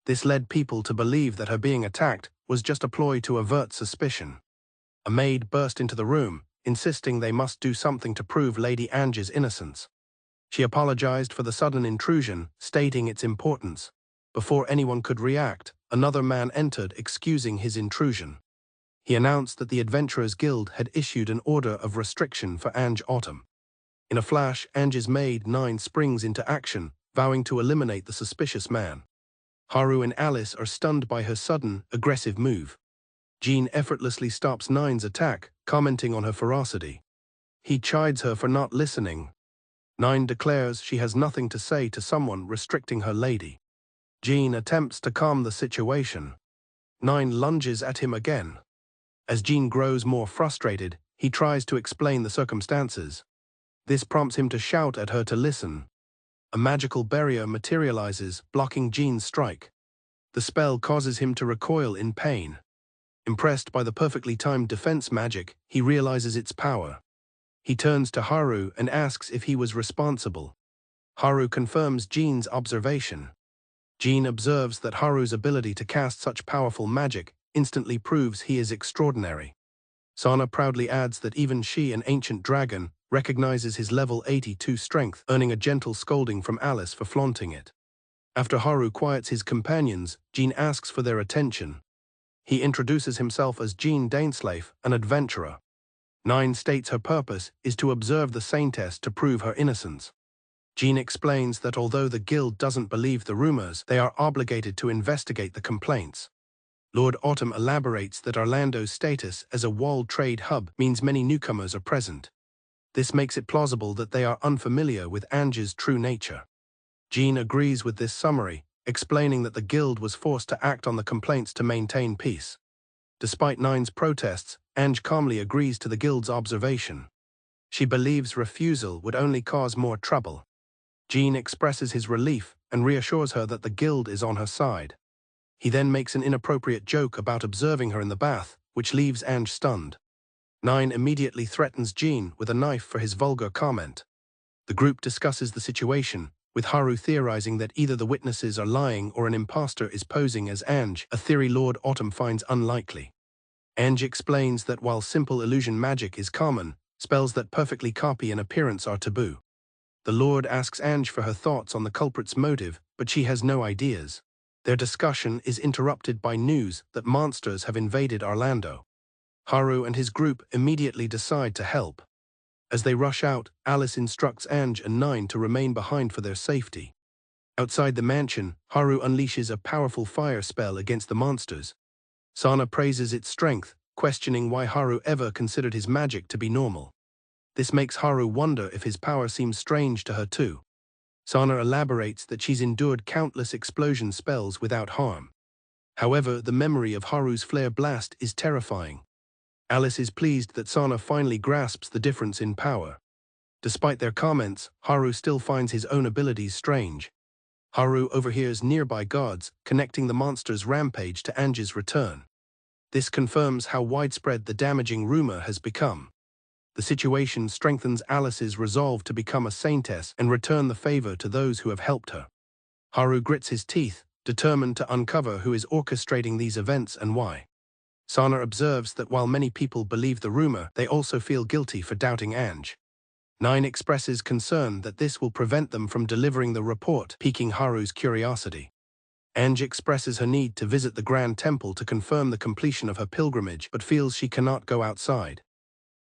This led people to believe that her being attacked was just a ploy to avert suspicion. A maid burst into the room, insisting they must do something to prove Lady Ange's innocence. She apologized for the sudden intrusion, stating its importance. Before anyone could react, another man entered, excusing his intrusion. He announced that the Adventurers Guild had issued an order of restriction for Ange Autumn. In a flash, Ange's maid Nine springs into action, vowing to eliminate the suspicious man. Haru and Alice are stunned by her sudden, aggressive move. Jean effortlessly stops Nine's attack, commenting on her ferocity. He chides her for not listening. Nine declares she has nothing to say to someone restricting her lady. Jean attempts to calm the situation. Nine lunges at him again. As Jean grows more frustrated, he tries to explain the circumstances. This prompts him to shout at her to listen. A magical barrier materializes, blocking Jean's strike. The spell causes him to recoil in pain. Impressed by the perfectly timed defense magic, he realizes its power. He turns to Haru and asks if he was responsible. Haru confirms Jean's observation. Jean observes that Haru's ability to cast such powerful magic instantly proves he is extraordinary. Sana proudly adds that even she, an ancient dragon, recognizes his level 82 strength, earning a gentle scolding from Alice for flaunting it. After Haru quiets his companions, Jean asks for their attention. He introduces himself as Jean Dainslave, an adventurer. Nine states her purpose is to observe the Saintess to prove her innocence. Jean explains that although the guild doesn't believe the rumors, they are obligated to investigate the complaints. Lord Autumn elaborates that Orlando's status as a world trade hub means many newcomers are present. This makes it plausible that they are unfamiliar with Ange's true nature. Jean agrees with this summary, explaining that the guild was forced to act on the complaints to maintain peace. Despite Nine's protests, Ange calmly agrees to the guild's observation. She believes refusal would only cause more trouble. Jean expresses his relief and reassures her that the guild is on her side. He then makes an inappropriate joke about observing her in the bath, which leaves Ange stunned. Nine immediately threatens Jean with a knife for his vulgar comment. The group discusses the situation, with Haru theorizing that either the witnesses are lying or an imposter is posing as Ange, a theory Lord Autumn finds unlikely. Ange explains that while simple illusion magic is common, spells that perfectly copy an appearance are taboo. The Lord asks Ange for her thoughts on the culprit's motive, but she has no ideas. Their discussion is interrupted by news that monsters have invaded Orlando. Haru and his group immediately decide to help. As they rush out, Alice instructs Ange and Nine to remain behind for their safety. Outside the mansion, Haru unleashes a powerful fire spell against the monsters. Sana praises its strength, questioning why Haru ever considered his magic to be normal. This makes Haru wonder if his power seems strange to her too. Sana elaborates that she's endured countless explosion spells without harm. However, the memory of Haru's flare blast is terrifying. Alice is pleased that Sana finally grasps the difference in power. Despite their comments, Haru still finds his own abilities strange. Haru overhears nearby guards connecting the monster's rampage to Ange's return. This confirms how widespread the damaging rumor has become. The situation strengthens Alice's resolve to become a saintess and return the favor to those who have helped her. Haru grits his teeth, determined to uncover who is orchestrating these events and why. Sana observes that while many people believe the rumor, they also feel guilty for doubting Anj. Nine expresses concern that this will prevent them from delivering the report, piquing Haru's curiosity. Anj expresses her need to visit the Grand Temple to confirm the completion of her pilgrimage, but feels she cannot go outside.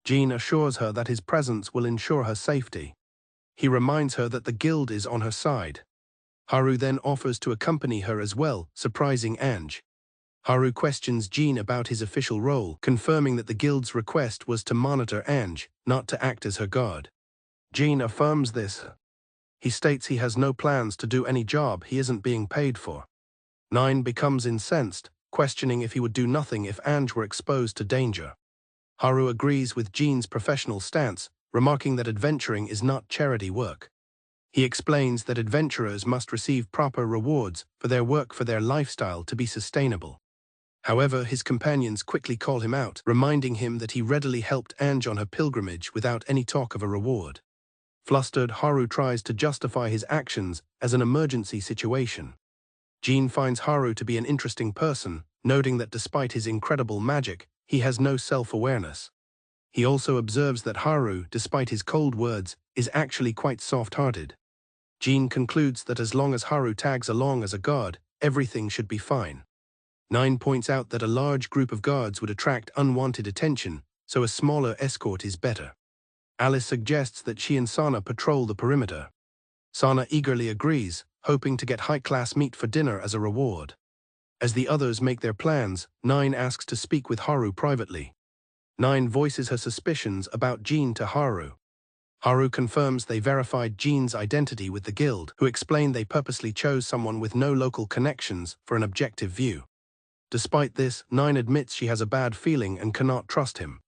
Jin assures her that his presence will ensure her safety. He reminds her that the guild is on her side. Haru then offers to accompany her as well, surprising Anj. Haru questions Jin about his official role, confirming that the guild's request was to monitor Anj, not to act as her guard. Jin affirms this. He states he has no plans to do any job he isn't being paid for. Nine becomes incensed, questioning if he would do nothing if Anj were exposed to danger. Haru agrees with Jin's professional stance, remarking that adventuring is not charity work. He explains that adventurers must receive proper rewards for their work for their lifestyle to be sustainable. However, his companions quickly call him out, reminding him that he readily helped Anj on her pilgrimage without any talk of a reward. Flustered, Haru tries to justify his actions as an emergency situation. Jin finds Haru to be an interesting person, noting that despite his incredible magic, he has no self-awareness. He also observes that Haru, despite his cold words, is actually quite soft-hearted. Jin concludes that as long as Haru tags along as a guard, everything should be fine. Nine points out that a large group of guards would attract unwanted attention, so a smaller escort is better. Alice suggests that she and Sana patrol the perimeter. Sana eagerly agrees, hoping to get high-class meat for dinner as a reward. As the others make their plans, Nine asks to speak with Haru privately. Nine voices her suspicions about Jin to Haru. Haru confirms they verified Jin's identity with the guild, who explain they purposely chose someone with no local connections for an objective view. Despite this, Nine admits she has a bad feeling and cannot trust him.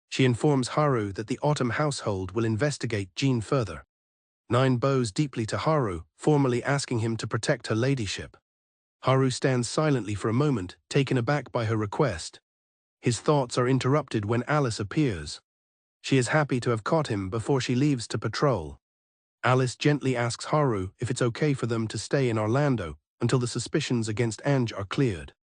She informs Haru that the Autumn household will investigate Jin further. Nine bows deeply to Haru, formally asking him to protect her ladyship. Haru stands silently for a moment, taken aback by her request. His thoughts are interrupted when Alice appears. She is happy to have caught him before she leaves to patrol. Alice gently asks Haru if it's okay for them to stay in Orlando until the suspicions against Anj are cleared.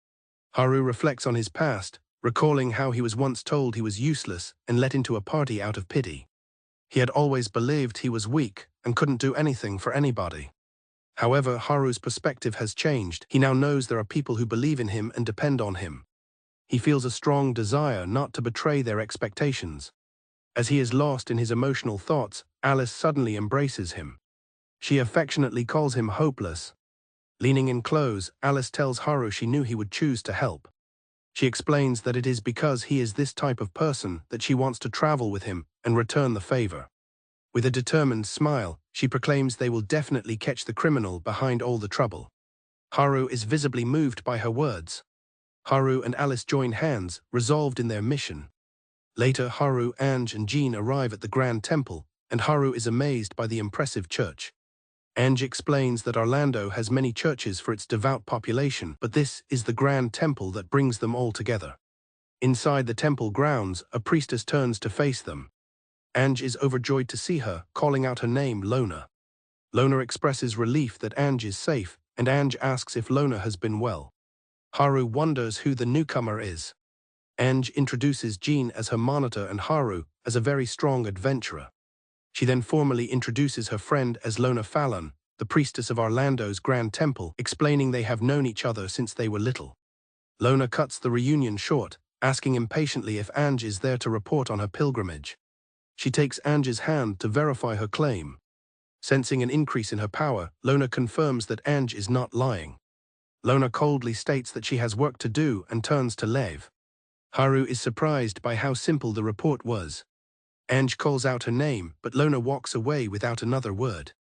Haru reflects on his past, recalling how he was once told he was useless and let into a party out of pity. He had always believed he was weak and couldn't do anything for anybody. However, Haru's perspective has changed. He now knows there are people who believe in him and depend on him. He feels a strong desire not to betray their expectations. As he is lost in his emotional thoughts, Alice suddenly embraces him. She affectionately calls him hopeless. Leaning in close, Alice tells Haru she knew he would choose to help. She explains that it is because he is this type of person that she wants to travel with him and return the favor. With a determined smile, she proclaims they will definitely catch the criminal behind all the trouble. Haru is visibly moved by her words. Haru and Alice join hands, resolved in their mission. Later, Haru, Anj and Jin arrive at the Grand Temple, and Haru is amazed by the impressive church. Anj explains that Orlando has many churches for its devout population, but this is the Grand Temple that brings them all together. Inside the temple grounds, a priestess turns to face them. Anj is overjoyed to see her, calling out her name, Lona. Lona expresses relief that Anj is safe, and Anj asks if Lona has been well. Haru wonders who the newcomer is. Anj introduces Jin as her monitor and Haru as a very strong adventurer. She then formally introduces her friend as Lona Fallon, the priestess of Orlando's Grand Temple, explaining they have known each other since they were little. Lona cuts the reunion short, asking impatiently if Anj is there to report on her pilgrimage. She takes Anj's hand to verify her claim. Sensing an increase in her power, Lona confirms that Anj is not lying. Lona coldly states that she has work to do and turns to leave. Haru is surprised by how simple the report was. Anj calls out her name, but Lona walks away without another word.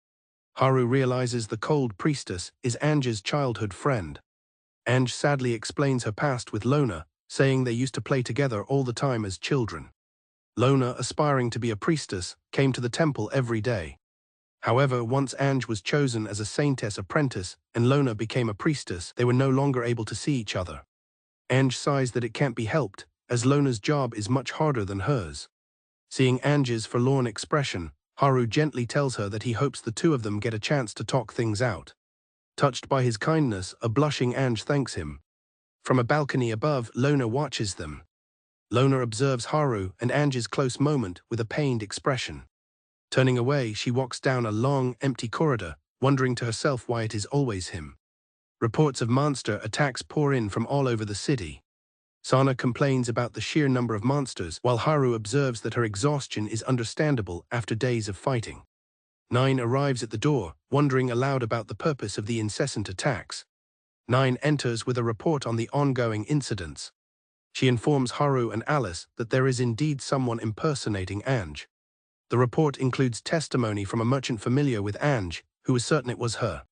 Haru realizes the cold priestess is Anj's childhood friend. Anj sadly explains her past with Lona, saying they used to play together all the time as children. Lona, aspiring to be a priestess, came to the temple every day. However, once Anj was chosen as a saintess apprentice and Lona became a priestess, they were no longer able to see each other. Anj sighs that it can't be helped, as Lona's job is much harder than hers. Seeing Anj's forlorn expression, Haru gently tells her that he hopes the two of them get a chance to talk things out. Touched by his kindness, a blushing Anj thanks him. From a balcony above, Lona watches them. Lona observes Haru and Ange's close moment with a pained expression. Turning away, she walks down a long, empty corridor, wondering to herself why it is always him. Reports of monster attacks pour in from all over the city. Sana complains about the sheer number of monsters, while Haru observes that her exhaustion is understandable after days of fighting. Nine arrives at the door, wondering aloud about the purpose of the incessant attacks. Nine enters with a report on the ongoing incidents. She informs Haru and Alice that there is indeed someone impersonating Ange. The report includes testimony from a merchant familiar with Ange, who is certain it was her.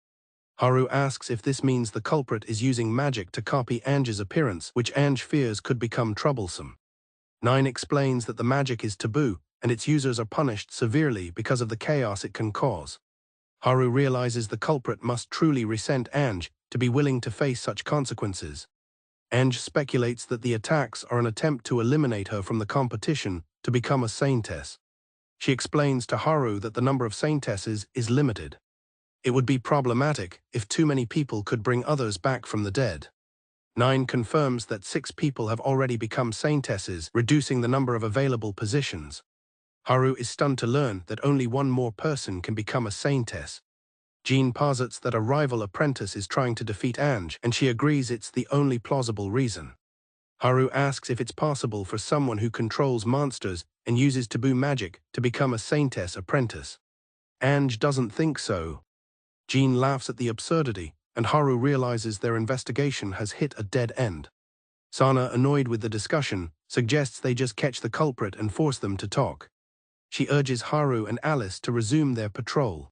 Haru asks if this means the culprit is using magic to copy Ange's appearance, which Ange fears could become troublesome. Nine explains that the magic is taboo, and its users are punished severely because of the chaos it can cause. Haru realizes the culprit must truly resent Ange to be willing to face such consequences. Ange speculates that the attacks are an attempt to eliminate her from the competition to become a saintess. She explains to Haru that the number of saintesses is limited. It would be problematic if too many people could bring others back from the dead. Nine confirms that 6 people have already become saintesses, reducing the number of available positions. Haru is stunned to learn that only one more person can become a saintess. Jean posits that a rival apprentice is trying to defeat Ange, and she agrees it's the only plausible reason. Haru asks if it's possible for someone who controls monsters and uses taboo magic to become a saintess apprentice. Ange doesn't think so. Jean laughs at the absurdity, and Haru realizes their investigation has hit a dead end. Sana, annoyed with the discussion, suggests they just catch the culprit and force them to talk. She urges Haru and Alice to resume their patrol.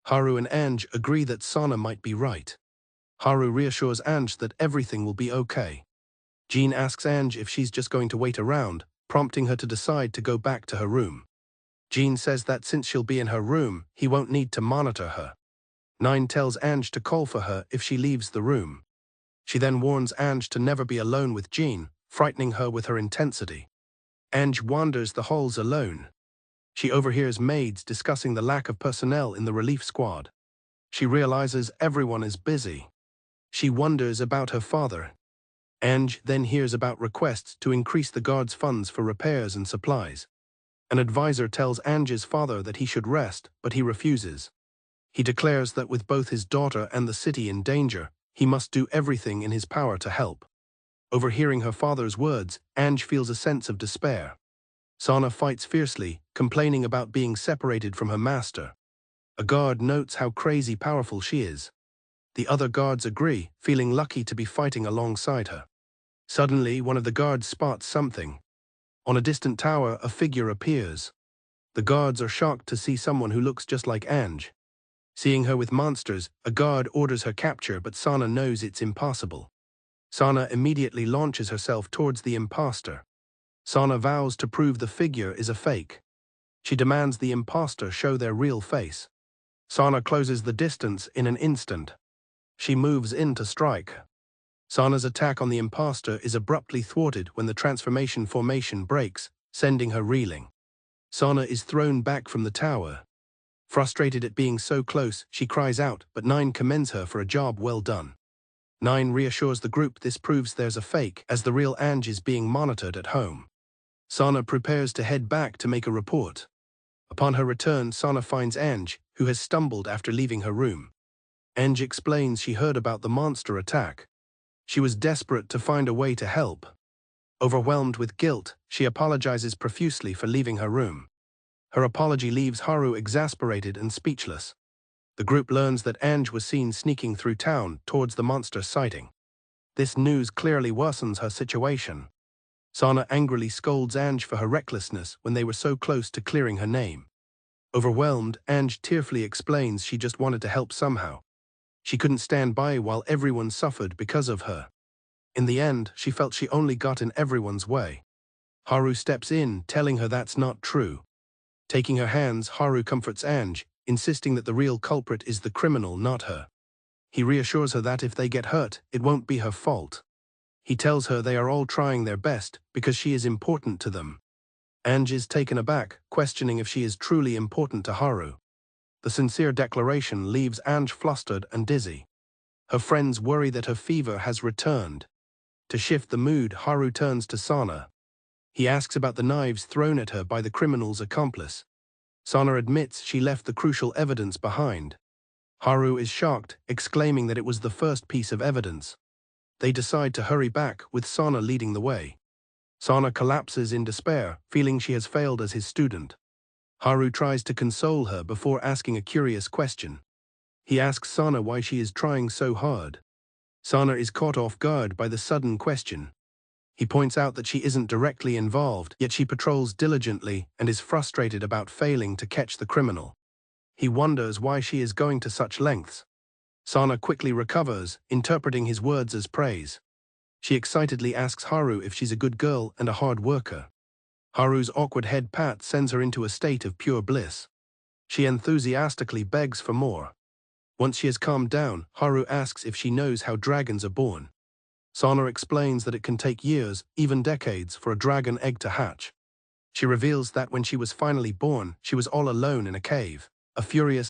Haru and Ange agree that Sana might be right. Haru reassures Ange that everything will be okay. Jean asks Ange if she's just going to wait around, prompting her to decide to go back to her room. Jean says that since she'll be in her room, he won't need to monitor her. Nine tells Ange to call for her if she leaves the room. She then warns Ange to never be alone with Jean, frightening her with her intensity. Ange wanders the halls alone. She overhears maids discussing the lack of personnel in the relief squad. She realizes everyone is busy. She wonders about her father. Ange then hears about requests to increase the guard's funds for repairs and supplies. An advisor tells Ange's father that he should rest, but he refuses. He declares that with both his daughter and the city in danger, he must do everything in his power to help. Overhearing her father's words, Ange feels a sense of despair. Sana fights fiercely, complaining about being separated from her master. A guard notes how crazy powerful she is. The other guards agree, feeling lucky to be fighting alongside her. Suddenly, one of the guards spots something. On a distant tower, a figure appears. The guards are shocked to see someone who looks just like Ange. Seeing her with monsters, a guard orders her capture, but Sana knows it's impossible. Sana immediately launches herself towards the imposter. Sana vows to prove the figure is a fake. She demands the imposter show their real face. Sana closes the distance in an instant. She moves in to strike. Sana's attack on the imposter is abruptly thwarted when the transformation formation breaks, sending her reeling. Sana is thrown back from the tower. Frustrated at being so close, she cries out, but Nine commends her for a job well done. Nine reassures the group this proves there's a fake, as the real Ange is being monitored at home. Sana prepares to head back to make a report. Upon her return, Sana finds Ange, who has stumbled after leaving her room. Ange explains she heard about the monster attack. She was desperate to find a way to help. Overwhelmed with guilt, she apologizes profusely for leaving her room. Her apology leaves Haru exasperated and speechless. The group learns that Ange was seen sneaking through town towards the monster sighting. This news clearly worsens her situation. Sana angrily scolds Ange for her recklessness when they were so close to clearing her name. Overwhelmed, Ange tearfully explains she just wanted to help somehow. She couldn't stand by while everyone suffered because of her. In the end, she felt she only got in everyone's way. Haru steps in, telling her that's not true. Taking her hands, Haru comforts Ange, insisting that the real culprit is the criminal, not her. He reassures her that if they get hurt, it won't be her fault. He tells her they are all trying their best because she is important to them. Ange is taken aback, questioning if she is truly important to Haru. The sincere declaration leaves Ange flustered and dizzy. Her friends worry that her fever has returned. To shift the mood, Haru turns to Sana. He asks about the knives thrown at her by the criminal's accomplice. Sana admits she left the crucial evidence behind. Haru is shocked, exclaiming that it was the first piece of evidence. They decide to hurry back, with Sana leading the way. Sana collapses in despair, feeling she has failed as his student. Haru tries to console her before asking a curious question. He asks Sana why she is trying so hard. Sana is caught off guard by the sudden question. He points out that she isn't directly involved, yet she patrols diligently and is frustrated about failing to catch the criminal. He wonders why she is going to such lengths. Sana quickly recovers, interpreting his words as praise. She excitedly asks Haru if she's a good girl and a hard worker. Haru's awkward head pat sends her into a state of pure bliss. She enthusiastically begs for more. Once she has calmed down, Haru asks if she knows how dragons are born. Sana explains that it can take years, even decades, for a dragon egg to hatch. She reveals that when she was finally born, she was all alone in a cave. A furious